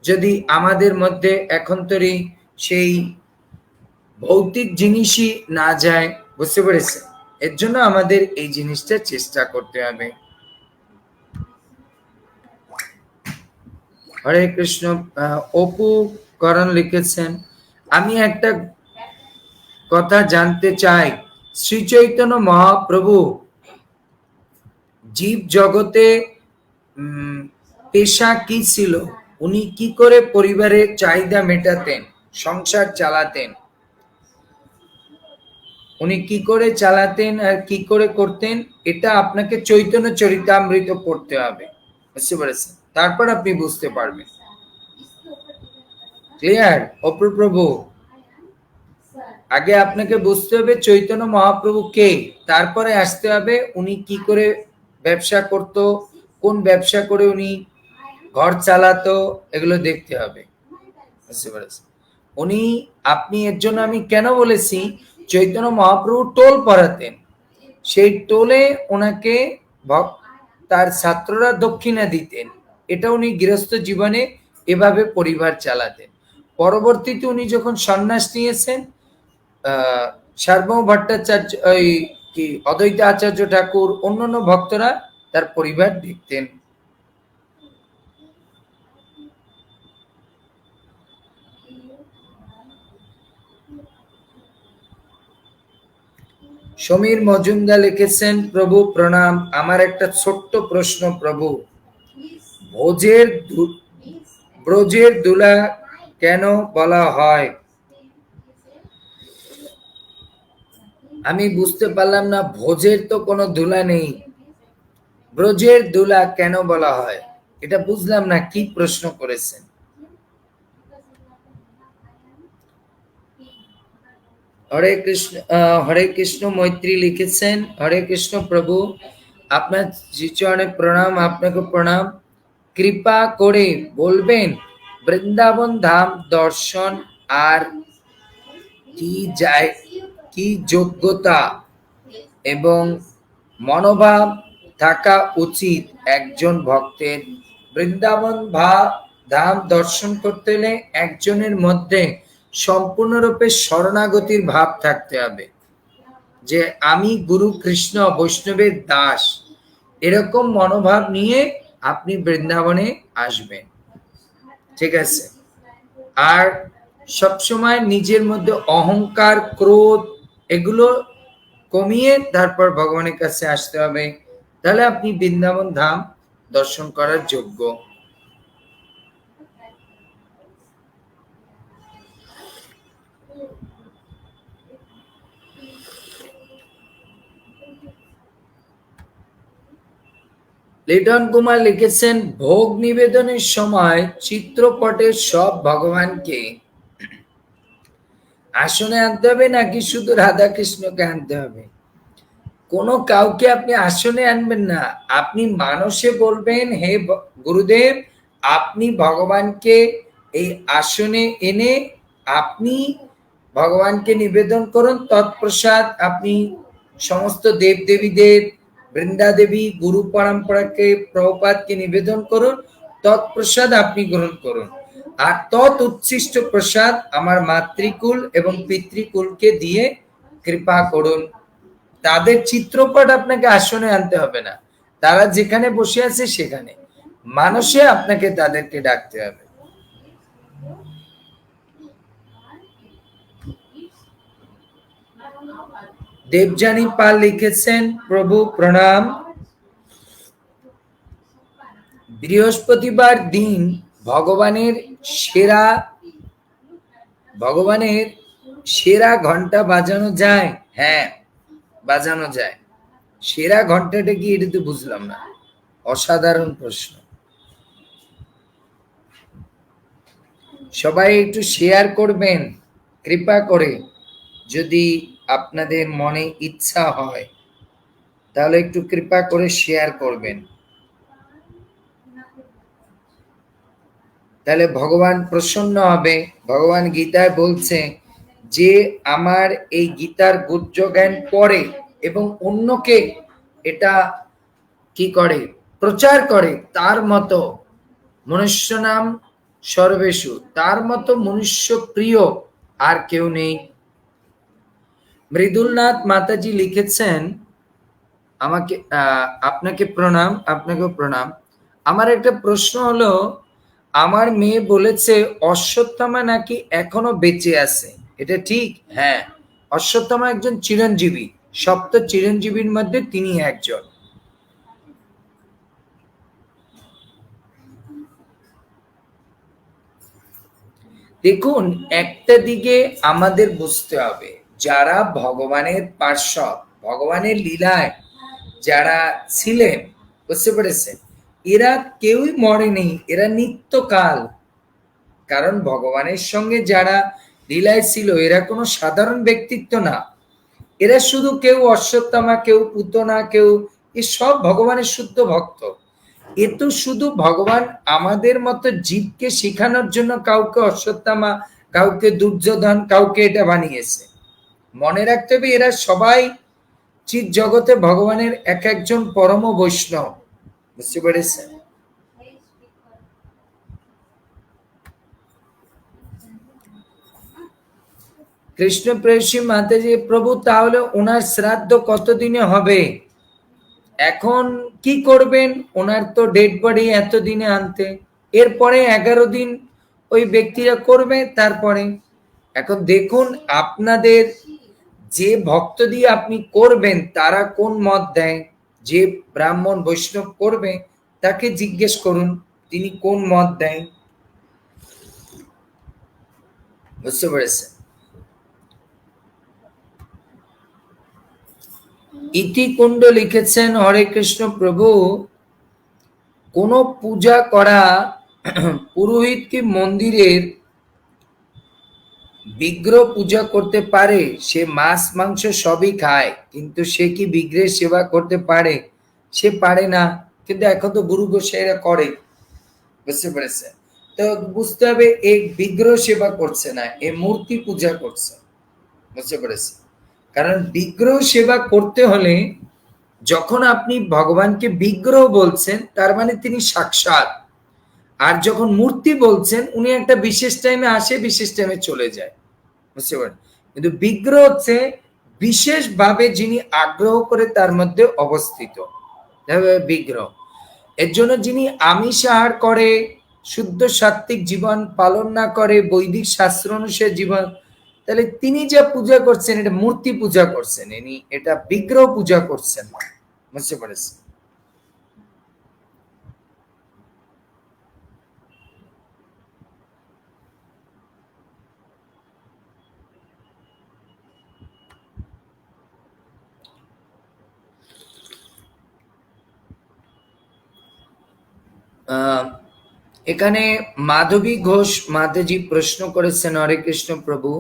যদি আমাদের মধ্যে এখন তৈরি সেই ভৌতিক জিনিসই না যায়? বুঝতে পেরেছে? এর জন্য আমাদের এই জিনিসটা চেষ্টা করতে হবে। হরে কৃষ্ণ। অপু করণ লিখেছেন, আমি একটা কথা জানতে চাই, শ্রী চৈতন্য মহাপ্রভু জীব জগতে পেশা কি ছিল? উনি কি করে পরিবারের চাহিদা মেটাতেন, সংসার চালাতেন? উনি কি করে চালাতেন আর কি করে করতেন, এটা আপনাকে চৈতন্য চরিতামৃত পড়তে হবে, বুঝতে পেরেছেন? তারপর আপনি বুঝতে পারবেন। ক্লিয়ার অপর প্রভু? আগে আপনাকে বুঝতে হবে চৈতন্য মহাপ্রভু কে, তারপরে আসতে হবে উনি কি করে ব্যবসা করত, কোন ব্যবসা করে উনি ঘর চালাতো, এগুলো দেখতে হবে, বুঝতে পেরেছেন? উনি, আপনি, এর জন্য আমি কেন বলেছি, চৈতন্য মহাপ্রভু টোল পড়াতেন, সেই টোলে ওনাকে তার ছাত্ররা দক্ষিণা দিতেন। এটা উনি গৃহস্থ জীবনে এভাবে পরিবার চালাতেন। পরবর্তীতে উনি যখন সন্ন্যাস নিয়েছেন, সার্বভৌম ভট্টাচার্য, ওই কি অদ্বৈত আচার্য ঠাকুর, অন্যান্য ভক্তরা তার পরিবার দেখতেন। সমীর মজুমদার লিখেছেন, প্রভু প্রণাম, আমার একটা ছোট্ট প্রশ্ন প্রভু, ব্রজের দুলা কেন বলা হয়? আমি বুঝতে পারলাম না, ভোজের তো কোনো দুলা নেই, ব্রজের দুলা কেন বলা হয়, এটা বুঝলাম না, কি প্রশ্ন করেছেন? হরে কৃষ্ণ। হরে কৃষ্ণ মৈত্রী লিখেছেন, হরে কৃষ্ণ প্রভু, আপনার শ্রীচরণে প্রণাম, আপনাকে প্রণাম। কৃপা করে বলবেন বৃন্দাবন ধাম দর্শন আর কি যায়, কি যোগ্যতা এবং মনোভাব থাকা উচিত একজন ভক্তের? বৃন্দাবন ধাম দর্শন করতে হলে একজনের মধ্যে সম্পূর্ণরূপে শরণাগতির ভাব থাকতে হবে, যে আমি গুরু কৃষ্ণ বৈষ্ণবের দাস, এরকম মনোভাব নিয়ে আপনি বৃন্দাবনে আসবেন, ঠিক আছে? আর সবসময় নিজের মধ্যে অহংকার, ক্রোধ, এগুলো কমিয়ে তারপর ভগবানের কাছে আসতে হবে, তাহলে আপনি বৃন্দাবন ধাম দর্শন করার যোগ্য। লিটন কুমার লিখেছেন, ভোগ নিবেদনের সময় চিত্রপটের সব ভগবানকে আসনে আনতে হবে নাকি শুধু রাধা কৃষ্ণকে আনতে হবে? কোনো কাউকে আপনি আসনে আনবেন না, আপনি মানুষে বলবেন, হে গুরুদেব, আপনি ভগবানকে এই আসনে এনে আপনি ভগবানকে নিবেদন করুন তৎপ্রসাদ। আপনি সমস্ত দেবদেবীদের, বৃন্দাদেবী, গুরু পরম্পরাকে, প্রভুপাদকে নিবেদন করুন, তৎপ্রসাদ আপনি গ্রহণ করুন। আর তৎ উচ্ছিষ্ট প্রসাদ আমার মাতৃকুল এবং পিতৃকুলকে দিয়ে কৃপা করুন। তাদের চিত্রপট আপনাকে আসনে আনতে হবে না, তারা যেখানে বসে আছে সেখানে মানুষে আপনাকে তাদেরকে ডাকতে হবে। দেবযানী পাল লিখেছেন, প্রভু প্রণাম। বৃহস্পতিবার দিন ভগবানের সেরা ভগবানের সেরা ঘন্টা বাজানো যায়? হ্যাঁ, বাজানো যায়। সেরা ঘন্টাটা কি, এটা তো বুঝলাম না, অসাধারণ প্রশ্ন। সবাই একটু শেয়ার করবেন কৃপা করে, যদি আপনাদের মনে ইচ্ছা হয় তাহলে একটু কৃপা করে শেয়ার করবেন, তাহলে ভগবান প্রসন্ন হবে। ভগবান গীতায় বলছে যে আমার এই গীতার গুহ্য জ্ঞান পড়ে এবং অন্যকে এটা কি করে, প্রচার করে, তার মতো মনুষ্য নাম সর্বেষু, তার মতো মনুষ্য প্রিয় আর কেউ নেই। মৃদুলনাথ মাতাজি লিখেছেন, আমাকে আপনাকে প্রণাম, আপনাকেও প্রণাম। আমার একটা প্রশ্ন হলো, আমার মেয়ে বলেছে অশ্বত্থামা নাকি এখনো বেঁচে আছে, এটা ঠিক? হ্যাঁ, অশ্বত্থামা একজন চিরঞ্জীবী, সপ্ত চিরঞ্জীবীর মধ্যে তিনি একজন। দেখুন, একটা দিকে আমাদের বুঝতে হবে, যারা ভগবানের পার্শ্বদ, ভগবানের লীলায় যারা ছিলেন, বুঝতে পেরেছেন, এরা কেউই মরেনি, এরা নিত্যকাল। কারণ ভগবানের সঙ্গে যারা লীলায় ছিল এরা কোনো সাধারণ ব্যক্তিত্ব না, এরা শুধু কেউ অশ্বত্থামা, কেউ পুতনা, কেউ, এ সব ভগবানের শুদ্ধ ভক্ত। এ তো শুধু ভগবান আমাদের মতো জীবকে শেখানোর জন্য কাউকে অশ্বত্থামা, কাউকে দুর্যোধন, কাউকে এটা বানিয়েছে। মনে রাখতে হবে এরা সবাই চিৎ জগতে ভগবানের এক একজন পরম বৈষ্ণব, বুঝতে পেরেছেন? কৃষ্ণ প্রেয়সী মাতাজি, প্রভু তাহলে ওনার শ্রাদ্ধ কতদিনে হবে? এখন কি করবেন, ওনার তো ডেড বডি এতদিনে আনতে, এরপরে 11 দিন ওই ব্যক্তিরা করবে, তারপরে। এখন দেখুন আপনাদের যে ভক্ত দিয়ে আপনি করবেন তারা কোন মত দেয়, যে ব্রাহ্মণ বৈষ্ণব করবে তাকে জিজ্ঞেস করুন তিনি কোন মত দেয়, বুঝতে পেরেছেন? ইতিকুণ্ড লিখেছেন, হরে কৃষ্ণ প্রভু, কোন পূজা করা পুরোহিত কি মন্দিরের বিগ্রহ পূজা করতে পারে? সে মাছ মাংস সবই খায়, কিন্তু সে কি বিগ্রহের সেবা করতে পারে? সে পারে না, কিন্তু এখন তো গুরু গোসাইরা করে, বুঝতে পেরেছে? তো বুঝতে হবে এই বিগ্রহ সেবা করছে না, এ মূর্তি পূজা করছে, বুঝতে পেরেছে? কারণ বিগ্রহ সেবা করতে হলে যখন আপনি ভগবানকে বিগ্রহ বলছেন তার মানে তিনি সাক্ষাৎ, আর যখন মূর্তি বলছেন উনি একটা বিশেষ টাইমে আসে, বিশেষ টাইমে চলে যায়, বুঝতে পারেন? কিন্তু বিগ্রহ হচ্ছে বিশেষভাবে যিনি আগ্রহ করে তার মধ্যে অবস্থিত বিগ্রহ। এর জন্য যিনি আমিষ আহার করে, শুদ্ধ সাত্ত্বিক জীবন পালন না করে, বৈদিক শাস্ত্র অনুসারে জীবন, তাহলে তিনি যা পূজা করছেন এটা মূর্তি পূজা করছেন, ইনি এটা বিগ্রহ পূজা করছেন, বুঝতে পেরেছেন? আহ, এখানে মাধবী ঘোষ মাতাজি প্রশ্ন করেছেন, হরে কৃষ্ণ প্রভু,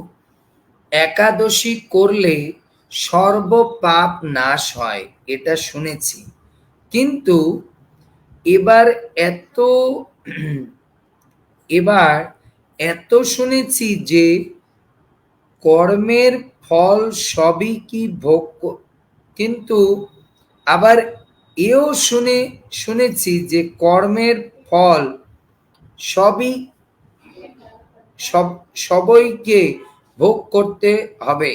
একাদশী করলে সর্ব পাপ নাশ হয় এটা শুনেছি, কিন্তু এবার এত এবার এত শুনেছি যে কর্মের ফল সবই কি কিন্তু আবার এও শুনেছি যে কর্মের ফল সবই সব সবাইকে ভোগ করতে হবে,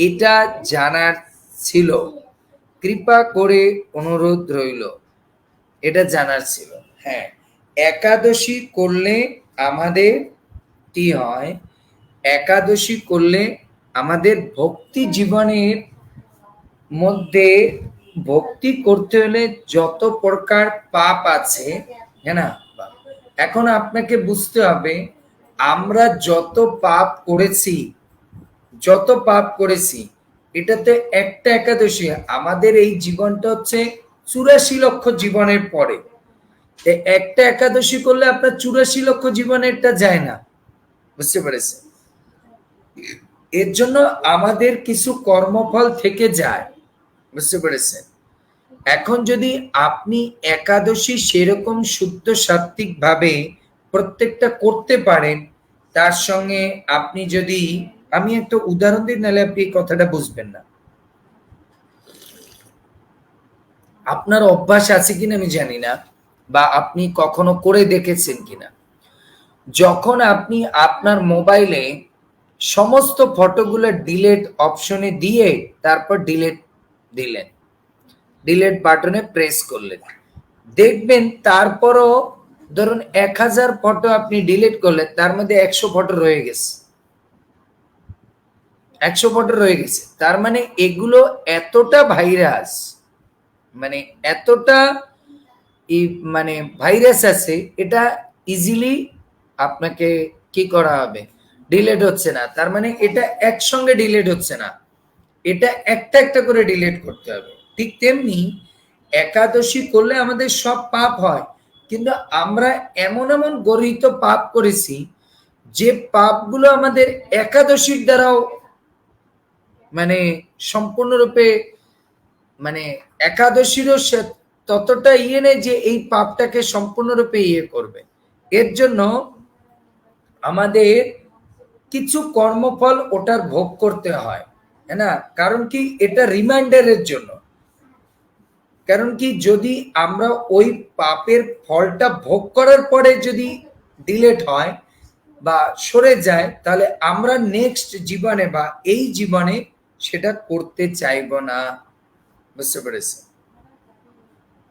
এটা জানার ছিল, কৃপা করে অনুরোধ রইল। এটা জানার ছিল। হ্যাঁ, একাদশী করলে আমাদের কি হয়, একাদশী করলে আমাদের ভক্তি জীবনের মধ্যে ভক্তি করতে হলে যত প্রকার পাপ আছে, হ্যাঁ না, এখন আপনাকে বুঝতে হবে আমরা যত পাপ করেছি এটাতে একটা একাদশী, আমাদের এই জীবনটা হচ্ছে 84 লক্ষ জীবনের পরে, একটা একাদশী করলে আপনার 84 লক্ষ জীবনেরটা যায় না, বুঝতে পেরেছেন? এর জন্য আমাদের কিছু কর্মফল থেকে যায়, বুঝতে পেরেছেন? এখন যদি আপনি একাদশী সেরকম শুদ্ধ সাত্ত্বিক ভাবে প্রত্যেকটা করতে পারেন, তার সঙ্গে আপনি যদি, আমি একটা উদাহরণ দিই, নাহলে আপনি এই কথাটা বুঝবেন না। আপনার অভ্যাস আছে কিনা আমি জানি না, বা আপনি কখনো করে দেখেছেন কিনা, যখন আপনি আপনার মোবাইলে সমস্ত ফটোগুলো ডিলেট অপশনে দিয়ে তারপর ডিলেট দিলেন, ডিলেট বাটনে প্রেস করলেন, দেখবেন তারপরও ধরুন 1000 ফটো আপনি ডিলিট করলেন, তার মধ্যে 100 ফটো রয়ে গেছে, 100 ফটো রয়ে গেছে। তার মানে এগুলো এতটা ভাইরাস, মানে এতটা মানে ভাইরাস আছে, এটা ইজিলি আপনাকে কি করা হবে, ডিলিট হচ্ছে না। তার মানে এটা একসঙ্গে ডিলিট হচ্ছে না, এটা একটা একটা করে ডিলিট করতে হবে। ঠিক তেমনি একাদশী করলে আমাদের সব পাপ হয়, কিন্তু আমরা এমন এমন গর্হিত পাপ করেছি যে পাপগুলো আমাদের একাদশীর দ্বারাও মানে সম্পূর্ণরূপে, মানে একাদশীরও ততটা ইয়ে নেই যে এই পাপটাকে সম্পূর্ণরূপে ইয়ে করবে। এর জন্য আমাদের কিছু কর্মফল ওটার ভোগ করতে হয়, হ্যাঁ না? কারণ কি, এটা রিমাইন্ডারের জন্য। কারণ কি, যদি আমরা ওই পাপের ফলটা ভোগ করার পরে যদি ডিলেট হয় বা সরে যায়, তাহলে আমরা নেক্সট জীবনে বা এই জীবনে সেটা করতে চাইব না, বুঝতে পেরেছি?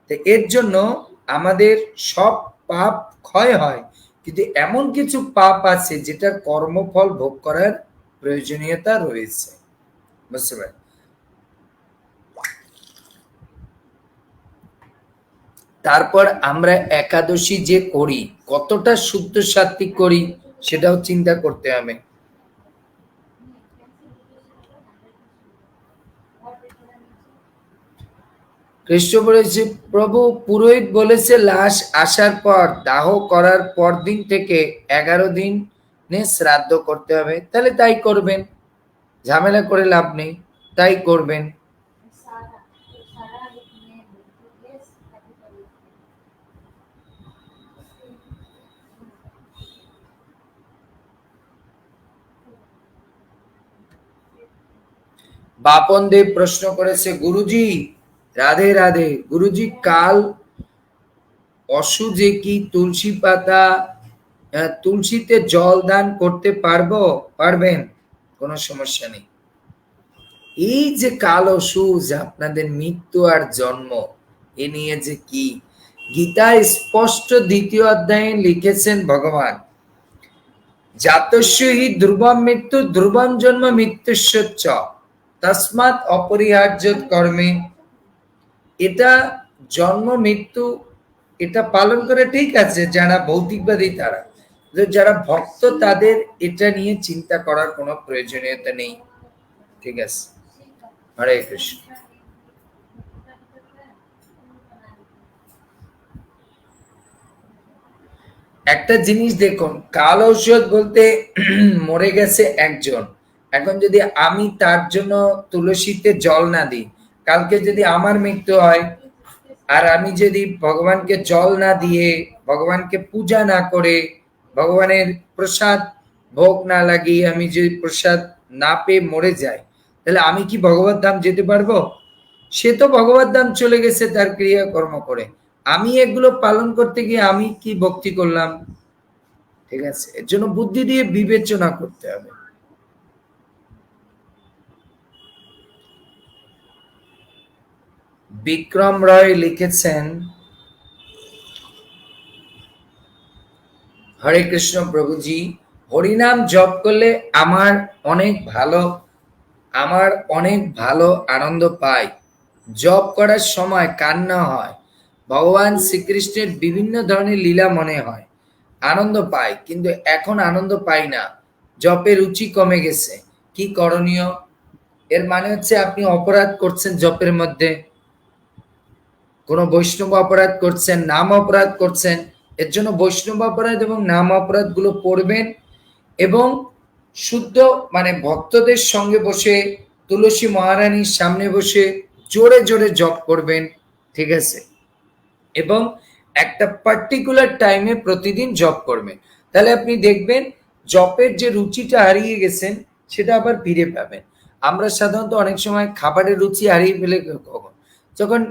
তো এর জন্য আমাদের সব পাপ ক্ষয় হয়, কিন্তু এমন কিছু পাপ আছে যেটার কর্মফল ভোগ করার প্রয়োজনীয়তা রয়েছে, বুঝতে পারেন? তারপর আমরা একাদশী যে করি কতটা শুদ্ধ সাত্বিক করি সেটাও চিন্তা করতে হবে। কৃষ্ণ বলেছে, প্রভু পুরোহিত বলেছে লাশ আসার পর দাহ করার পর দিন থেকে 11 দিন শ্রাদ্ধ করতে হবে, তাহলে তাই করবেন, ঝামেলা করে লাভ নেই, তাই করবেন। বাপন দেব প্রশ্ন করেছে, গুরুজি রাধে রাধে, গুরুজি কাল অসুজে কি তুলসী পাতা তুলসীতে জল দান করতে পারবেন? কোনো সমস্যা নেই। এই যে কাল অসুজ, আপনাদের মৃত্যু আর জন্ম, এ নিয়ে যে কি গীতায় স্পষ্ট 2য় অধ্যায়ে লিখেছেন ভগবান, জাতস্য হি ধ্রুবম মৃত্যু ধ্রুবম জন্ম মৃত্যুশ্চ তস্মাৎ অপরিহার্য কর্মে। এটা জন্ম মৃত্যু এটা পালন করে ঠিক আছে যারা ভৌতিকবাদী, তারা, যারা ভক্ত তাদের এটা নিয়ে চিন্তা করার কোনো প্রয়োজনীয়তা নেই, ঠিক আছে? হরে কৃষ্ণ। একটা জিনিস দেখুন, কাল ঔষধ বলতে মরে গেছে একজন, এখন যদি আমি তার জন্য তুলসীতে জল না দিই, কালকে যদি আমার মৃত্যু হয়, আর আমি যদি ভগবানকে জল না দিয়ে, ভগবানকে পূজা না করে, ভগবানের প্রসাদ ভোগ না লাগিয়ে আমি যদি প্রসাদ না পেয়ে মরে যাই, তাহলে আমি কি ভগবত ধাম যেতে পারবো? সে তো ভগবত ধাম চলে গেছে তার ক্রিয়াকর্ম করে, আমি এগুলো পালন করতে গিয়ে আমি কি ভক্তি করলাম? ঠিক আছে, এর জন্য বুদ্ধি দিয়ে বিবেচনা করতে হবে। বিক্রম রায় লিখেছেন, হরে কৃষ্ণ প্রভুজি, হরিনাম জপ করলে আমার অনেক ভালো আনন্দ পাই। জপ করার সময় কান্না হয়, ভগবান শ্রীকৃষ্ণের বিভিন্ন ধরনের লীলা মনে হয়, আনন্দ পাই, কিন্তু এখন আনন্দ পাই না, জপের রুচি কমে গেছে, কি করণীয়? এর মানে হচ্ছে আপনি অপরাধ করছেন জপের মধ্যে, কোনো বৈষ্ণব অপরাধ করছেন, নাম অপরাধ করছেন। এর জন্য বৈষ্ণব অপরাধ এবং নাম অপরাধ গুলো পড়বেন, এবং শুদ্ধ মানে ভক্তদের সঙ্গে বসে তুলসী মহারানীর সামনে বসে জোরে জোরে জপ করবেন, ঠিক আছে, এবং একটা পার্টিকুলার টাইমে প্রতিদিন জপ করবেন, তাহলে আপনি দেখবেন জপের যে রুচিটা হারিয়ে গেছেন সেটা আবার ফিরে পাবেন। আমরা সাধারণত অনেক সময় খাবারের রুচি হারিয়ে ফেলে কখন, যখন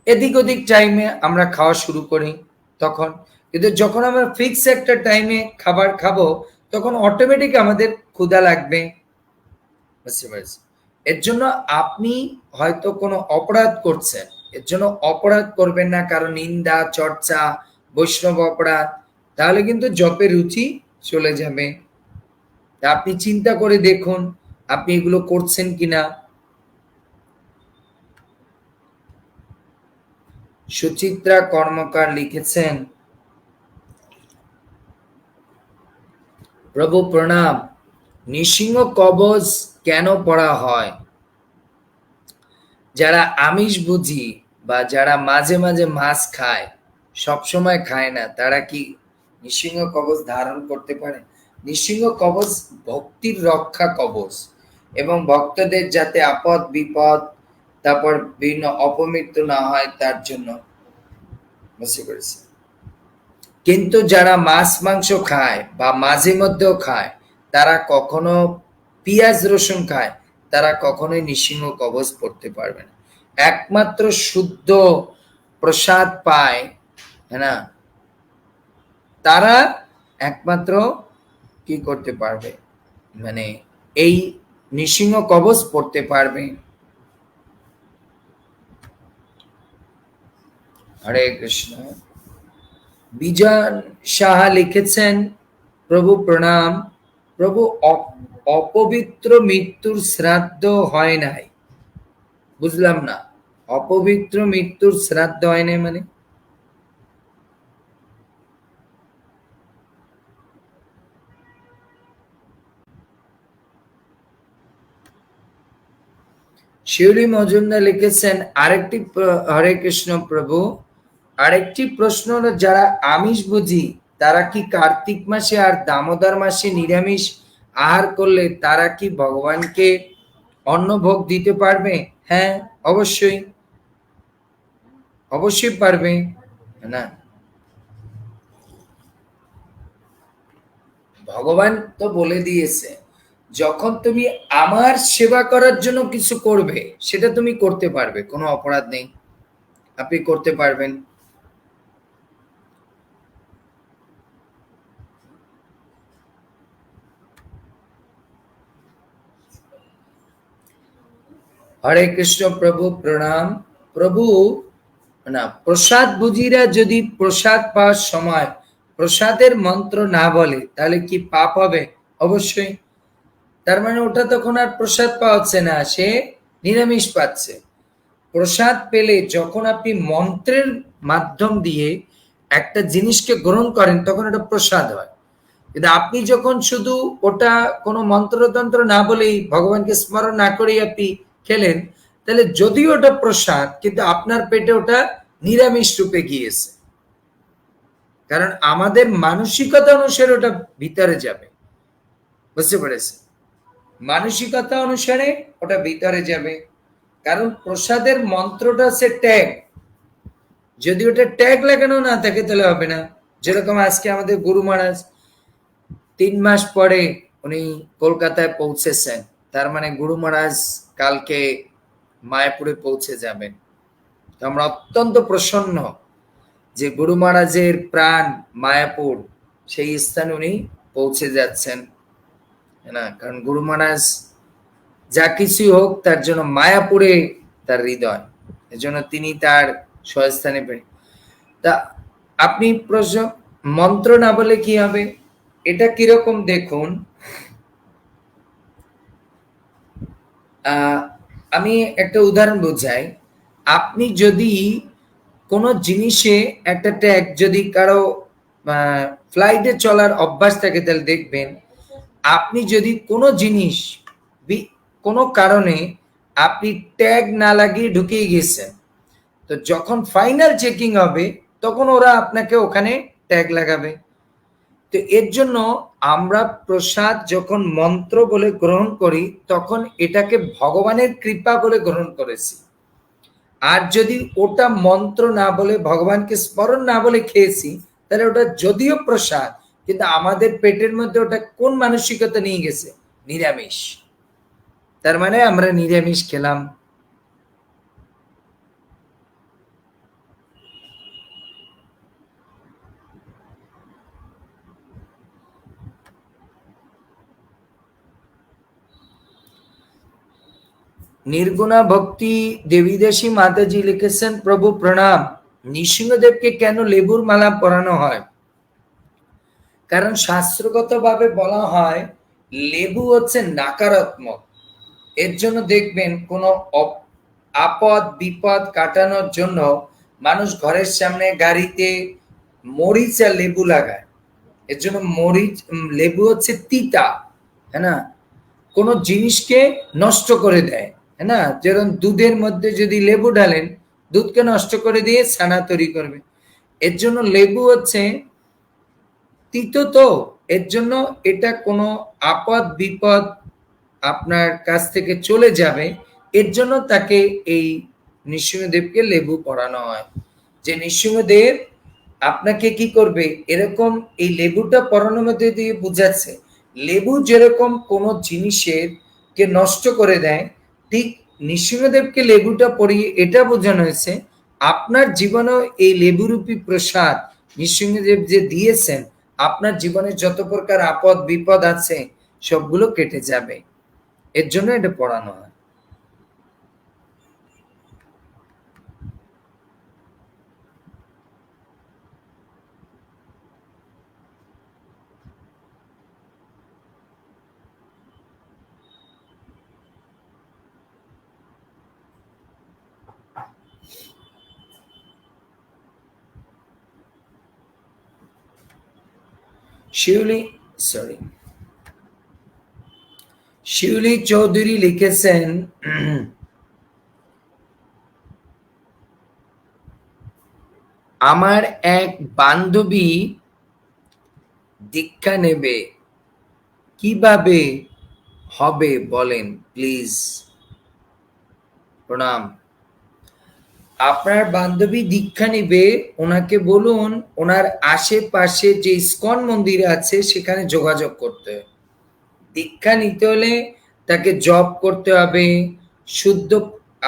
এদিক ওদিক টাইমে আমরা খাওয়া শুরু করি তখন, কিন্তু যখন আমরা ফিক্স একটা টাইমে খাবার খাবো তখন অটোমেটিক আমাদের ক্ষুধা লাগবে, বুঝতে পারছি? এর জন্য আপনি হয়তো কোনো অপরাধ করছেন, এর জন্য অপরাধ করবেন না, কারণ নিন্দা চর্চা বৈষ্ণব অপরাধ, তাহলে কিন্তু জপের রুচি চলে যাবে। তা আপনি চিন্তা করে দেখুন আপনি এগুলো করছেন কিনা। সুচিত্রা কর্মকার লিখেছেন, প্রভু প্রণাম, নৃসিংহ কবচ কেন পড়া হয়? যারা আমিষ বুঝি বা যারা মাঝে মাঝে মাছ খায়, সব সময় খায় না, তারা কি নৃসিংহ কবচ ধারণ করতে পারে? নৃসিংহ কবচ ভক্তির রক্ষা কবচ, এবং ভক্তদের যাতে আপদ বিপদ, তারপর বিভিন্ন অপমৃত্যু না হয় তার জন্য, বুঝতে পেরেছি? কিন্তু যারা মাছ মাংস খায় বা মাঝে মধ্যেও খায়, তারা কখনো পেঁয়াজ রসুন খায়, তারা কখনোই নৃসিংহ কবচ পড়তে পারবে না। একমাত্র শুদ্ধ প্রসাদ পায়, হ্যাঁ না, তারা একমাত্র কি করতে পারবে, মানে এই নৃসিংহ কবচ পড়তে পারবে। হরে কৃষ্ণ। বিজন সাহা লিখেছেন, প্রভু প্রণাম, প্রভু অপবিত্র মৃত্যুর শ্রাদ্ধ হয় নাই। বুঝলাম না, অপবিত্র মৃত্যুর শ্রাদ্ধ হয় নাই মানে? শিউলি মজুমদার লিখেছেন হরে কৃষ্ণ প্রভু, আরেকটি প্রশ্ন হলো, যারা আমিষ বুঝি তারা কি কার্তিক মাসে আর দামোদর মাসে নিরামিষ আহার করলে তারা কি ভগবানকে অন্ন ভোগ দিতে পারবে? হ্যাঁ, অবশ্যই, অবশ্যই পারবে, না? ভগবান তো বলে দিয়েছে, যখন তুমি আমার সেবা করার জন্য কিছু করবে সেটা তুমি করতে পারবে, কোনো অপরাধ নেই, আপনি করতে পারবেন। হরে কৃষ্ণ প্রভু প্রণাম, প্রভু না, প্রসাদ বুঝিরা যদি প্রসাদ পাওয়ার সময় প্রসাদের মন্ত্র না বলে তাহলে কি পাপ হবে? অবশ্যই। তার মানে ওটা তখন আর প্রসাদ পাওয়াচ্ছে না, সে নিরামিষ পাচ্ছে। প্রসাদ পেলে যখন আপনি মন্ত্রের মাধ্যম দিয়ে একটা জিনিসকে গ্রহণ করেন তখন ওটা প্রসাদ হয়, কিন্তু আপনি যখন শুধু ওটা কোনো মন্ত্রতন্ত্র না বলেই ভগবানকে স্মরণ না করেই আপনি খেলেন, তাহলে যদিও ওটা প্রসাদ কিন্তু আপনার পেটে ওটা নিরামিষ রূপে গিয়েছে। কারণ আমাদের মানসিকতা অনুসারে ওটা ভিতরে যাবে, বুঝতে পেরেছে? মানসিকতা অনুসারে ওটা ভিতরে যাবে। কারণ প্রসাদের মন্ত্রটা হচ্ছে ট্যাগ, যদি ওটা ট্যাগ লাগানো না থাকে তাহলে হবে না। যেরকম আজকে আমাদের গুরু মহারাজ 3 মাস পরে উনি কলকাতায় পৌঁছেছেন, তার মানে গুরু মহারাজ কালকে মায়াপুরে পৌঁছে যাবেন। আমরা অত্যন্ত প্রসন্ন যে গুরু মহারাজের প্রাণ মায়াপুর, সেই স্থানে উনি পৌঁছে যাচ্ছেন না। কারণ গুরু মহারাজ যা কিছু হোক তার জন্য মায়াপুরে তার হৃদয়, এজন্য তিনি তার স্বস্থানে পেয়ে। তা আপনি প্রশ্ন মন্ত্র না বলে কি হবে, এটা কিরকম দেখুন। আমি একটা উদাহরণ বোঝাই। আপনি যদি কোনো জিনিসে একটা ট্যাগ, যদি কারো ফ্লাইটে চলার অভ্যাস থাকে তাহলে দেখবেন, আপনি যদি কোনো জিনিস কোনো কারণে আপনি ট্যাগ না লাগিয়ে ঢুকিয়ে গেছেন, তো যখন ফাইনাল চেকিং হবে তখন ওরা আপনাকে ওখানে ট্যাগ লাগাবে। তো এর জন্য আমরা প্রসাদ যখন মন্ত্র বলে গ্রহণ করি তখন এটাকে ভগবানের কৃপা বলে গ্রহণ করেছি। আর যদি ওটা মন্ত্র না বলে ভগবানকে স্মরণ না বলে খেয়েছি, তাহলে ওটা যদিও প্রসাদ, কিন্তু আমাদের পেটের মধ্যে ওটা কোন মানসিকতা নিয়ে গেছে? নিরামিষ। তার মানে আমরা নিরামিষ খেলাম। निर्गुणा भक्ति देवीदासी माताजी लिखेছেন, প্রভু প্রণাম, নৃসিংহদেবকে কেন লেবুর মালা পরানো হয়? কারণ শাস্ত্রগতভাবে বলা হয় লেবু হচ্ছে নাকারাত্মক। এর জন্য দেখবেন কোনো আপদ বিপদ কাটানোর জন্য মানুষ ঘরের সামনে গাড়িতে মরিচ আর লেবু লাগায়। এর জন্য লেবু হচ্ছে তিতা, হ্যাঁ না, কোনো জিনিসকে নষ্ট করে দেয়, হ্যাঁ না। যেরকম দুধের মধ্যে যদি লেবু ঢালেন, দুধকে নষ্ট করে দিয়ে ছানা তৈরি করবে। এর জন্য লেবু হচ্ছে তিতো, তো এর জন্য এটা কোনো আপদ বিপদ আপনার কাছ থেকে চলে যাবে, এর জন্য তাকে এই নৃসিংহদেবকে লেবু পরানো হয়। যে নৃসিংহদেব আপনাকে কি করবে, এরকম এই লেবুটা পরানোর মধ্যে দিয়ে বুঝাচ্ছে লেবু যেরকম কোনো জিনিসের কে নষ্ট করে দেয়, ঠিক নৃসিংহদেবকে লেবুটা পরিয়ে এটা বোঝানো হয়েছে আপনার জীবনেও এই লেবুরূপী প্রসাদ নৃসিংহদেব যে দিয়েছেন, আপনার জীবনে যত প্রকার আপদ বিপদ আছে সবগুলো কেটে যাবে। এর জন্য এটা পড়ানো হয়। শিউলি চৌধুরী লিখেছেন, আমার এক বান্ধবী দীক্ষা নেবে, কিভাবে হবে বলেন প্লিজ। প্রণাম। আপনার বান্ধবী দীক্ষা নিবে, ওনাকে বলুন ওনার আশেপাশে যে ইসকন মন্দির আছে সেখানে যোগাযোগ করতে। দীক্ষা নিতে হলে তাকে জপ করতে হবে, শুদ্ধ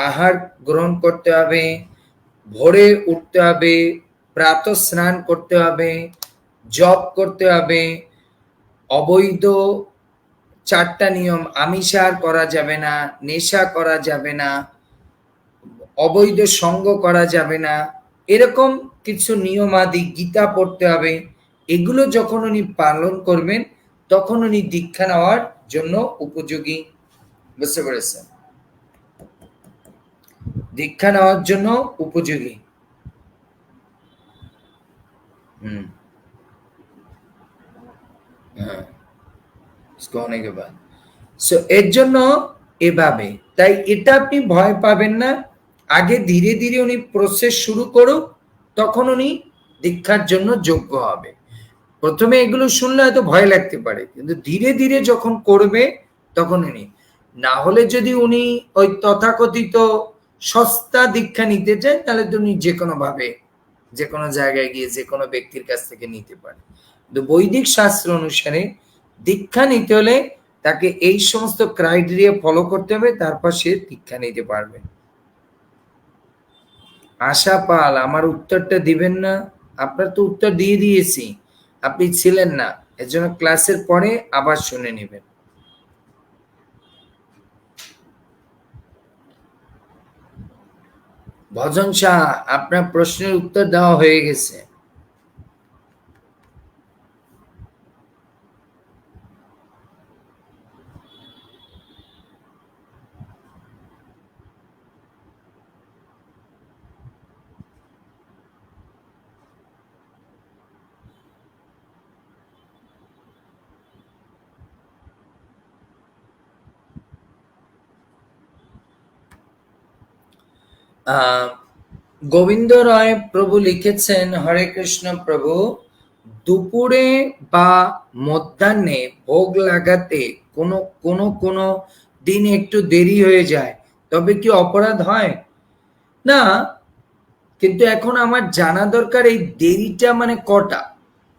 আহার গ্রহণ করতে হবে, ভোরে উঠতে হবে, প্রাতঃ স্নান করতে হবে, জপ করতে হবে, অবৈধ 4টা নিয়ম, আমিষাহার করা যাবে না, নেশা করা যাবে না, অবৈধ সঙ্গ করা যাবে না, এরকম কিছু নিয়মাদি, গীতা পড়তে হবে। এগুলো যখন উনি পালন করবেন তখন উনি দীক্ষা নেওয়ার জন্য উপযোগী। বুঝতে পেরেছেন? দীক্ষা নেওয়ার জন্য উপযোগী। হ্যাঁ, এর জন্য এভাবে, তাই এটা আপনি ভয় পাবেন না। আগে ধীরে ধীরে উনি প্রসেস শুরু করুক, তখন উনি দীক্ষার জন্য যোগ্য হবে। প্রথমে এগুলো শুনলে হয়তো ভয় লাগতে পারে, কিন্তু ধীরে ধীরে যখন করবে তখন উনি, না হলে যদি উনি ওই তথাকথিত সস্তা দীক্ষা নিতে চান, তাহলে তো উনি যে কোনো ভাবে যে কোনো জায়গায় গিয়ে যে কোনো ব্যক্তির কাছ থেকে নিতে পারে। কিন্তু বৈদিক শাস্ত্র অনুসারে দীক্ষা নিতে হলে তাকে এই সমস্ত ক্রাইটেরিয়া ফলো করতে হবে, তারপর সে দীক্ষা নিতে পারবে। আশা পাল, আমার উত্তরটা দিবেন না? আপনার তো উত্তর দিয়ে দিয়েছি, আপনি ছিলেন না, এর জন্য ক্লাসের পরে আবার শুনে নেবেন। ভজন শাহ, আপনার প্রশ্নের উত্তর দেওয়া হয়ে গেছে। গোবিন্দ রায় প্রভু লিখেছেন, হরে কৃষ্ণ প্রভু, দুপুরে বা মধ্যাহ্নে ভোগ লাগাতে কোনো কোনো কোনো দিন একটু দেরি হয়ে যায়, তবে কি অপরাধ হয়? না, কিন্তু এখন আমার জানা দরকার এই দেরিটা মানে কটা,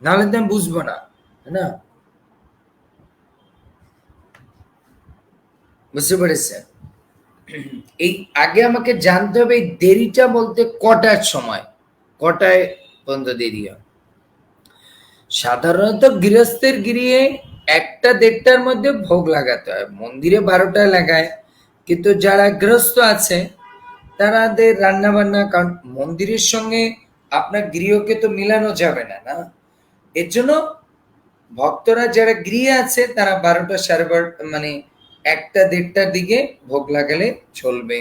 নাহলে তো আমি বুঝবো না, না? বুঝতে পেরেছেন? এই আগে আমাকে জানতে হবে এই দেরিটা বলতে কটার সময়, কটায় পর্যন্ত দেরি হয়। সাধারণত গৃহস্থের গৃহে 1টা-1:30টার মধ্যে ভোগ লাগাতে হয়, মন্দিরে 12টায় লাগায়, কিন্তু যারা গৃহস্থ আছে তারাদের রান্না বান্না, কারণ মন্দিরের সঙ্গে আপনার গৃহকে তো মিলানো যাবে না, না? এর জন্য ভক্তরা যারা গৃহে আছে তারা 12টা, 12:30, মানে 1টা-1:30টার দিকে ভোগ লাগালে চলবে।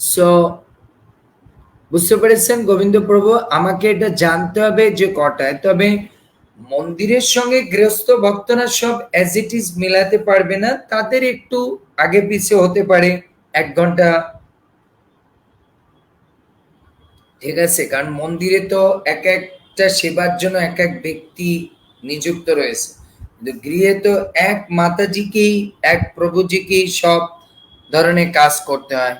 সো বুঝতে পেরেছেন গোবিন্দ প্রভু, আমাকে এটা জানতে হবে যে কটায়, তবে মন্দিরের সঙ্গে গৃহস্থ ভক্তরা সব অ্যাজ ইট ইজ মিলাতে পারবে না, তাদের একটু আগে পিছে হতে পারে 1 ঘন্টা, ঠিক আছে? কারণ মন্দিরে তো এক একটা সেবার জন্য এক এক ব্যক্তি নিযুক্ত রয়েছে, কিন্তু গৃহে তো এক মাতাজিকেই, এক প্রভুজিকেই সব ধরনের কাজ করতে হয়।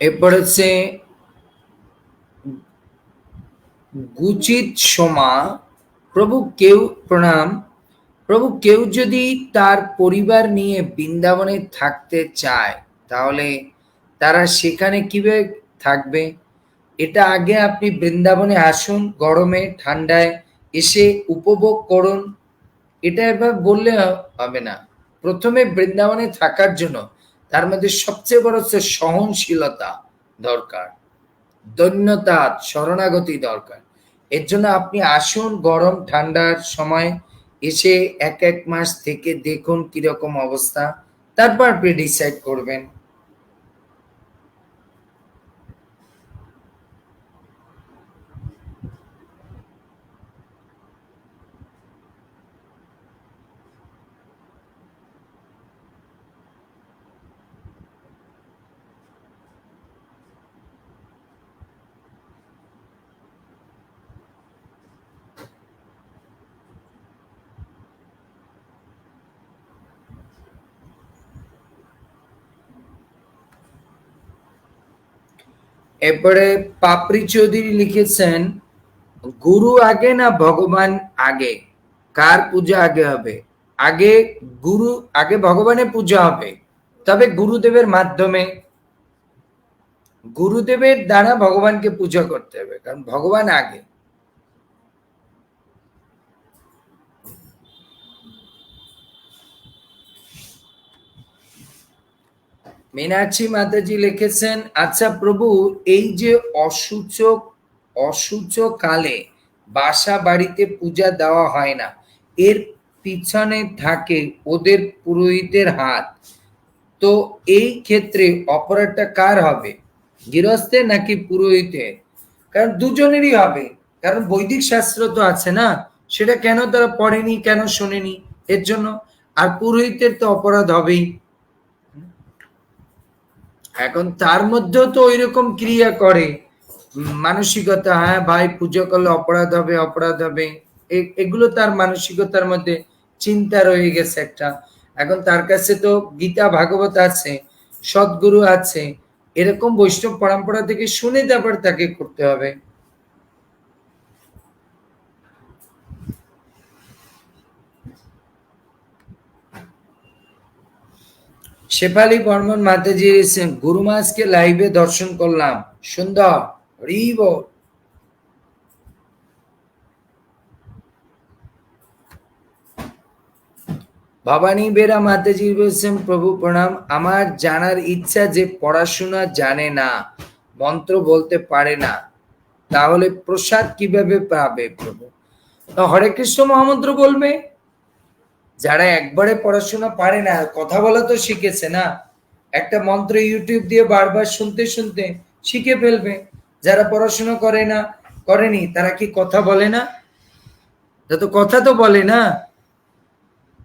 এরপর হচ্ছে গুচিত সোমা, প্রভু কেউ প্রণাম, প্রভু কেউ যদি তার পরিবার নিয়ে বৃন্দাবনে থাকতে চায়, তাহলে তারা সেখানে কিভাবে থাকবে? এটা আগে আপনি বৃন্দাবনে আসুন, গরমে ঠান্ডায় এসে উপভোগ করুন, এটা এবার বললে হবে না। প্রথমে বৃন্দাবনে থাকার জন্য তার মধ্যে সবচেয়ে বড় হচ্ছে সহনশীলতা দরকার, দৈন্যতা, শরণাগতি দরকার। এর জন্য আপনি আসুন গরম ঠান্ডার সময়, এসে 1 মাস থেকে দেখুন কিরকম অবস্থা, তারপর আপনি ডিসাইড করবেন। এরপরে পাপড়ি চৌধুরী লিখেছেন, গুরু আগে না ভগবান আগে, কার পূজা আগে হবে? আগে গুরু, আগে ভগবানের পূজা হবে, তবে গুরুদেবের মাধ্যমে, গুরুদেবের দ্বারা ভগবানকে পূজা করতে হবে, কারণ ভগবান আগে। মীনাক্ষী মাতাজি লিখেছেন, আচ্ছা প্রভু, এই যে অসূচক কালে বাসা বাড়িতে পূজা দেওয়া হয় না, এর পিছনে থাকে ওদের পুরোহিতের হাত। তো এই ক্ষেত্রে অপরাধটা কার হবে, গৃহস্থের নাকি পুরোহিতের? কারণ দুজনেরই হবে, কারণ বৈদিক শাস্ত্র তো আছে না, সেটা কেন তারা পড়েনি, কেন শোনেনি, এর জন্য। আর পুরোহিতের তো অপরাধ হবেই। এখন তার মধ্যেও তো ওই রকম ক্রিয়া করে, মানসিকতা, হ্যাঁ ভাই পুজো করলে অপরাধ হবে, অপরাধ হবে, এগুলো তার মানসিকতার মধ্যে চিন্তা রয়ে গেছে একটা। এখন তার কাছে তো গীতা ভাগবত আছে, সদ্গুরু আছে, এরকম বৈষ্ণব পরম্পরা থেকে শুনে তারপর তাকে করতে হবে। শেফালি বর্মন মাতাজির গুরুমা আজকে লাইভে দর্শন করলাম, সুন্দর, হরি বল। ভবানী বেরা মাতাজি বলছেন, প্রভু প্রণাম, আমার জানার ইচ্ছা যে পড়াশোনা জানে না, মন্ত্র বলতে পারে না, তাহলে প্রসাদ কিভাবে পাবে প্রভু? তো হরে কৃষ্ণ মহামন্ত্র বলবে। যারা একবারে পড়াশোনা পারে না, কথা বলা তো শিখেছে না, একটা মন্ত্র ইউটিউব দিয়ে বারবার শুনতে শুনতে শিখে ফেলবে। যারা পড়াশোনা করে না, করেনি, তারা কি কথা বলে না? তা তো কথা তো বলে না।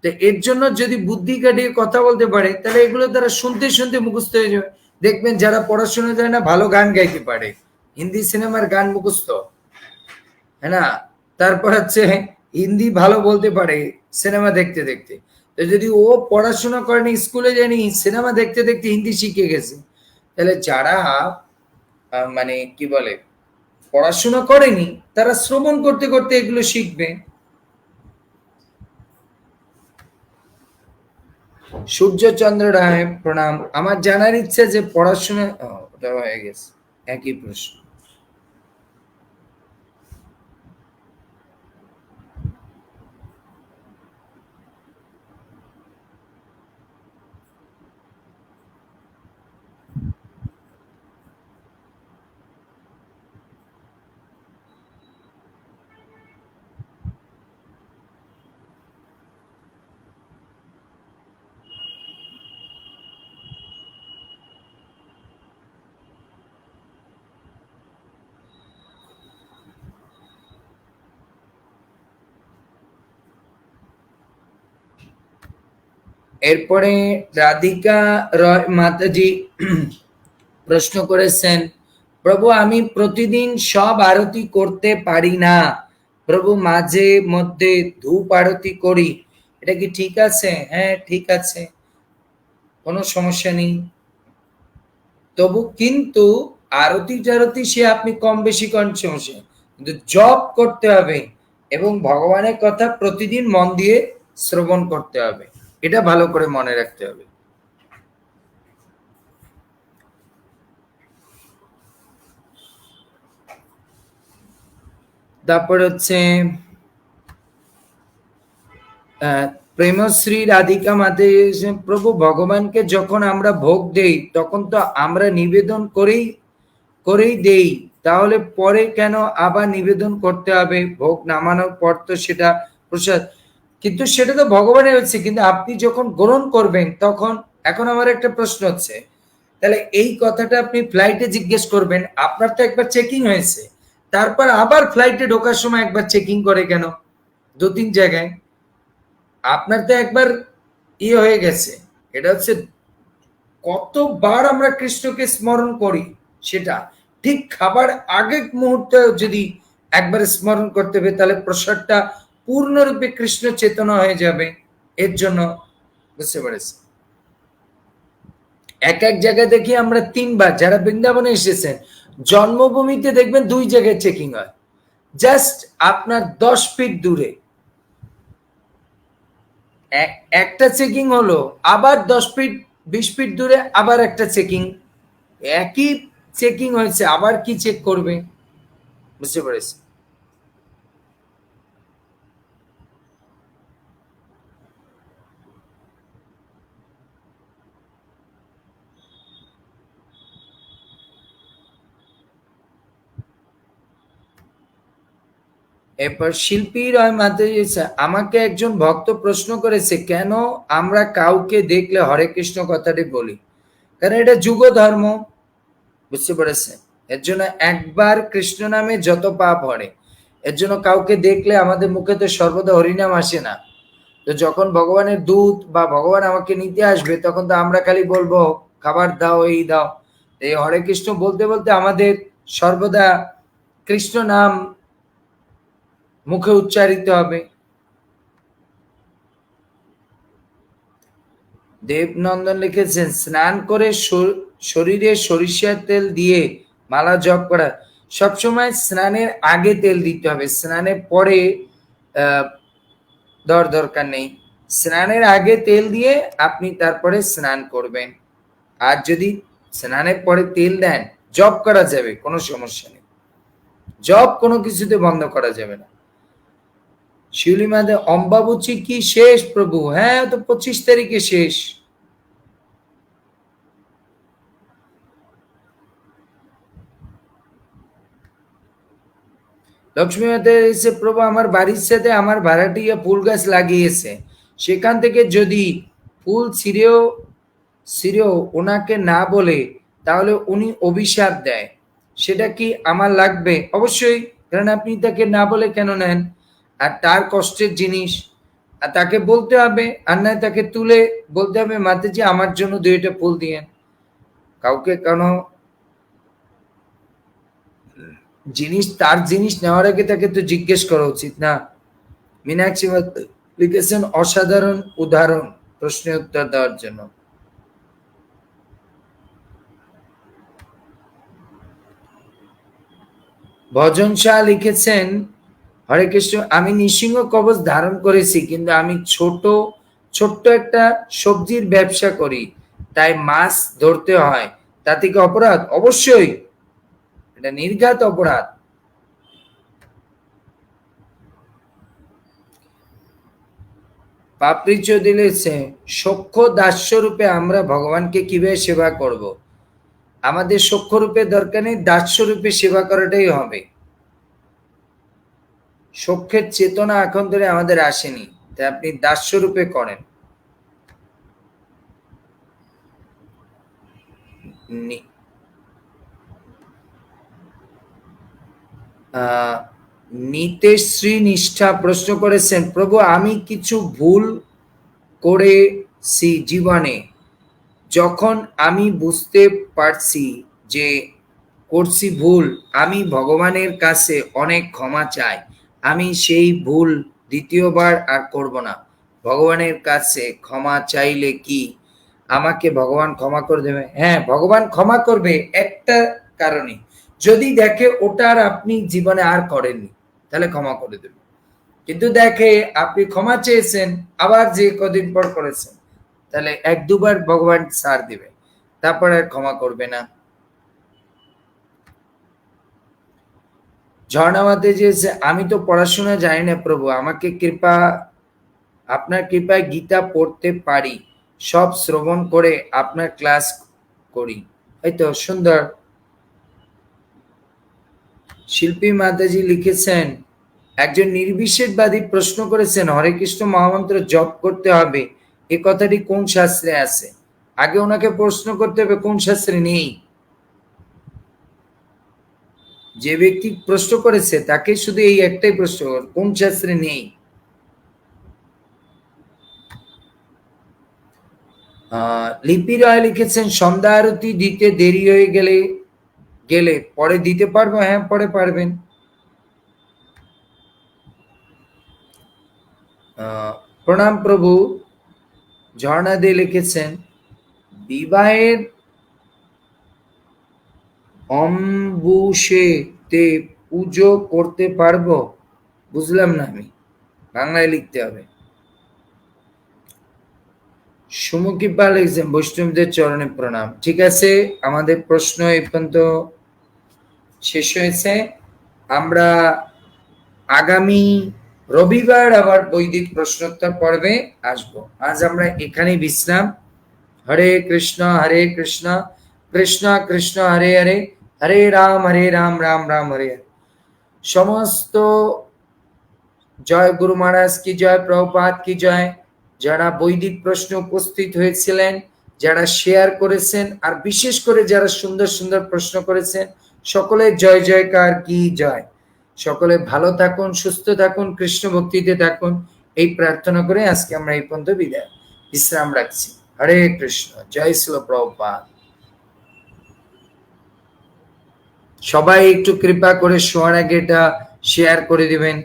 তো এর জন্য যদি বুদ্ধি কাটিয়ে কথা বলতে পারে, তাহলে এগুলো তারা শুনতে শুনতে মুখস্থ হয়ে যাবে। দেখবেন যারা পড়াশোনা যায় না ভালো গান গাইতে পারে, হিন্দি সিনেমার গান মুখস্থ, হ্যাঁ না? তারপর হচ্ছে হিন্দি ভালো বলতে পারে সিনেমা দেখতে দেখতে। তো যদি ও পড়াশোনা করেনি, স্কুলে যায়নি, সিনেমা দেখতে দেখতে হিন্দি শিখে গেছে, তাহলে যারা মানে কি বলে পড়াশোনা করেনি, তারা শ্রবণ করতে করতে এগুলো শিখবে। সূর্যচন্দ্র রায় প্রণাম, আমার জানার ইচ্ছে যে পড়াশোনা, ওটা হয়ে গেছে, একই প্রশ্ন। এরপরে রাধিকা রয় মাতাজি প্রশ্ন করেছেন, প্রভু আমি প্রতিদিন সব আরতি করতে পারি না, প্রভু মাঝে মধ্যে ধূপ আরতি করি, এটা কি ঠিক আছে? হ্যাঁ ঠিক আছে, কোনো সমস্যা নেই। তবু কিন্তু আরতি টারতি সে আপনি কম বেশি করেন সমস্যা নেই। কিন্তু জপ করতে হবে এবং ভগবানের কথা প্রতিদিন মন দিয়ে শ্রবণ করতে হবে, এটা ভালো করে মনে রাখতে হবে। তারপর হচ্ছে প্রেমশ্রী রাধিকা মাতে, প্রভু ভগবানকে যখন আমরা ভোগ দেই তখন তো আমরা নিবেদন করেই করেই দেই, তাহলে পরে কেন আবার নিবেদন করতে হবে? ভোগ নামানোর পর তো সেটা প্রসাদ, কিন্তু সেটা তো ভগবানের হচ্ছে, কিন্তু আপনি যখন গ্রহণ করবেন তখন। এখন আমার একটা প্রশ্ন হচ্ছে, তাহলে এই কথাটা আপনি ফ্লাইটে জিজ্ঞেস করবেন, আপনার তো একবার চেকিং হয়েছে, তারপর আবার ফ্লাইটে ঢোকার সময় একবার চেকিং করে কেন দু তিন জায়গায়? আপনার তো একবার ইয়ে হয়ে গেছে। এটা হচ্ছে কতবার আমরা কৃষ্ণকে স্মরণ করি, সেটা ঠিক খাবার আগের মুহূর্তে যদি একবার স্মরণ করতে হবে, তাহলে প্রসাদটা পূর্ণরূপে কৃষ্ণ চেতনা হয়ে যাবে। এর জন্য, বুঝতে পেরেছি। এক এক জায়গায় দেখি আমরা তিনবার, যারা বৃন্দাবনে এসেছেন, জন্মভূমিতে দেখবেন দুই জায়গায় চেকিং হয়, জাস্ট আপনার 10 ফিট দূরে একটা চেকিং হলো, আবার 10 ফিট 20 ফিট দূরে আবার একটা চেকিং, একই চেকিং হয়েছে, আবার কি চেক করবে? বুঝতে পেরেছি। এরপর শিল্পী রয় মাতাজি, আমাকে একজন ভক্ত প্রশ্ন করেছে কেন আমরা কাউকে দেখলে হরে কৃষ্ণ কথাটি বলি, কারণ এটা যুগ ধর্ম, বুঝতে পেরেছে? এর জন্য একবার কৃষ্ণ নামে যত পাপ হরে, এর জন্য কাউকে দেখলে আমাদের মুখে তো সর্বদা হরিনাম আসে না। তো যখন ভগবানের দূত বা ভগবান আমাকে নিতে আসবে তখন তো আমরা খালি বলবো খাবার দাও, এই দাও। এই হরে কৃষ্ণ বলতে বলতে আমাদের সর্বদা কৃষ্ণ নাম মুখে উচ্চারিত হবে। দেবনন্দন লিখেছেন স্নান করে শরীরে সরিষার তেল দিয়ে মালা জপ করা, সবসময় স্নানের আগে তেল দিতে হবে, স্নানের পরে দরকার নেই। স্নানের আগে তেল দিয়ে আপনি তারপরে স্নান করবেন। আর যদি স্নানের পরে তেল দেন, জপ করা যাবে, কোনো সমস্যা নেই, জপ কোনো কিছুতে বন্ধ করা যাবে না। শিউলি মাদে অম্বাবুচি কি শেষ প্রভু? হ্যাঁ, তো 25 তারিখে শেষ। লক্ষ্মী মাতা এসে প্রভু আমার বাড়ির সাথে আমার ভাড়াটিয়া ফুল গাছ লাগিয়েছে, সেখান থেকে যদি ফুল ছিঁড়েও ওনাকে না বলে তাহলে উনি অভিশাপ দেয়, সেটা কি আমার লাগবে? অবশ্যই, কারণ আপনি তাকে না বলে কেন নেন? আর তার কষ্টের জিনিস, আর তাকে বলতে হবে, আর নয় তাকে তুলে বলতে হবে মাতাজি আমার জন্য 2টা ফুল দিয়েন। কাউকে কেন জিনিস, তার জিনিস নেওয়ার আগে তাকে তো জিজ্ঞেস করা উচিত না? মীনাক্ষী লিখেছেন অসাধারণ উদাহরণ প্রশ্নের উত্তর দেওয়ার জন্য। ভজন শাহ লিখেছেন হরে কৃষ্ণ, আমি নৃসিংহ কবচ ধারণ করেছি, কিন্তু আমি ছোট্ট একটা সবজির ব্যবসা করি, তাই মাছ ধরতে হয়, তাতে কি অপরাধ? অবশ্যই, এটা নির্ঘাত অপরাধ। পাপড়ি দিলেছে সখ্য দাস্য রূপে আমরা ভগবানকে কিভাবে সেবা করব? আমাদের সখ্য রূপে দরকার নেই, দাস্য রূপে সেবা করাটাই হবে। সখ্যের চেতনা এখন ধরে আমাদের আসেনি, তাই আপনি দাস্য রূপে করেন। নিতেশ্রী নিষ্ঠা প্রশ্ন করেছেন প্রভু আমি কিছু ভুল করেছি জীবনে, যখন আমি বুঝতে পারছি যে করছি ভুল, আমি ভগবানের কাছে অনেক ক্ষমা চাই, আমি সেই ভুল দ্বিতীয়বার আর করব না। ভগবানের কাছে ক্ষমা চাইলে কি আমাকে ভগবান ক্ষমা করে দেবে? হ্যাঁ, ভগবান ক্ষমা করবে একটা কারণে, যদি দেখে ওটার আপনি জীবনে আর করেননি, তাহলে ক্ষমা করে দেবে। কিন্তু দেখে আপনি ক্ষমা চেয়েছেন আবার যে কদিন পর করেছেন, তাহলে 1-2 বার ভগবান ছাড় দিবে, তারপর আর ক্ষমা করবে না। ঝর্ণামাতে যে আমি তো পড়াশোনা জানি না প্রভু, আমাকে আপনার কৃপায় গীতা পড়তে পারি, সব শ্রবণ করে আপনার ক্লাস করি। এই তো সুন্দর। শিল্পী মাতাজি লিখেছেন একজন নির্বিশেষবাদী প্রশ্ন করেছেন হরে কৃষ্ণ মহামন্ত্র জপ করতে হবে, এ কথাটি কোন শাস্ত্রে আছে? আগে ওনাকে প্রশ্ন করতে হবে কোন শাস্ত্রে নেই। যে ব্যক্তি প্রশ্ন করেছে তাকে শুধু এই একটাই প্রশ্ন, কোন শাস্ত্রে নেই। লিপি রায় লিখেছেন সন্ধ্যা আরতি দিতে দেরি হয়ে গেলে পরে দিতে পারবো? হ্যাঁ, পরে পারবেন। প্রণাম প্রভু। ঝর্ণা দে লিখেছেন বিবাহের অম্বুসেতে পুজো করতে পারবো? বুঝলাম না, আমি বাংলায় লিখতে হবে। সুমুখী পাল লিখছেন বৈষ্ণবদের চরণে প্রণাম। ঠিক আছে, আমাদের প্রশ্ন এই পর্যন্ত শেষ হয়েছে। আমরা আগামী রবিবার আবার বৈদিক প্রশ্নোত্তর পর্বে আসবো। আজ আমরা এখানেই বিশ্রাম। হরে কৃষ্ণ কৃষ্ণ কৃষ্ণ হরে হরে, হরে রাম রাম রাম হরে হরে। সমস্ত জয় গুরু মহারাজ কি জয়, প্রভুপাদ কি জয়। যারা বৈদিক প্রশ্ন উপস্থিত হয়েছিলেন, যারা শেয়ার করেছেন, আর বিশেষ করে যারা সুন্দর সুন্দর প্রশ্ন করেছেন, সকলের জয় জয়কার কি জয়। সকলে ভালো থাকুন, সুস্থ থাকুন, কৃষ্ণ ভক্তিতে থাকুন, এই প্রার্থনা করে আজকে আমরা এই পর্যন্ত বিশ্রাম রাখছি। হরে কৃষ্ণ, জয় শ্রীল প্রভুপাদ। সবাই একটু কৃপা করে শোয়ার আগে এটা শেয়ার করে দিবেন।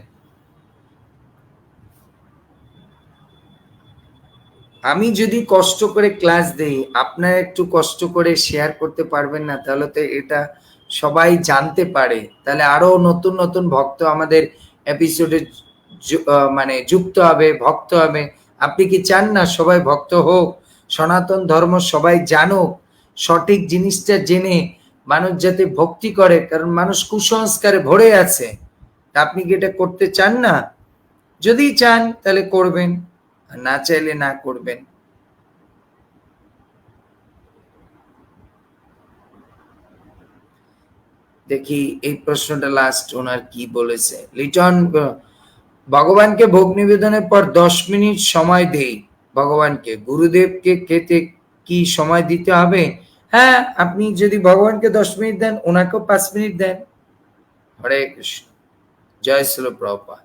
আমি যদি কষ্ট করে ক্লাস দেই, আপনারা একটু কষ্ট করে শেয়ার করতে পারবেন না, তাহলে তো এটা সবাই জানতে পারে, তাহলে আরো নতুন নতুন ভক্ত আমাদের এপিসোডে মানে যুক্ত হবে, ভক্ত হবে। আপনি কি চান না সবাই ভক্ত হোক, সনাতন ধর্ম সবাই জানুক, সঠিক জিনিসটা জেনে মানুষ যাতে ভক্তি করে, কারণ মানুষ কুসংস্কারে ভরে আছে। আপনি কি এটা করতে চান না? যদি চান তাহলে করবেন, না চাইলে না করবেন। দেখি এই প্রশ্নটা লাস্ট ওনার কি বলেছে। লিটন, ভগবানকে ভোগ নিবেদনের পর 10 মিনিট সময় দেই ভগবানকে, গুরুদেবকে খেতে কি সময় দিতে হবে? হ্যাঁ, আপনি যদি ভগবানকে 10 মিনিট দেন, ওনাকেও 5 মিনিট দেন। হরে কৃষ্ণ, জয় শ্রীল প্রভুপাদ।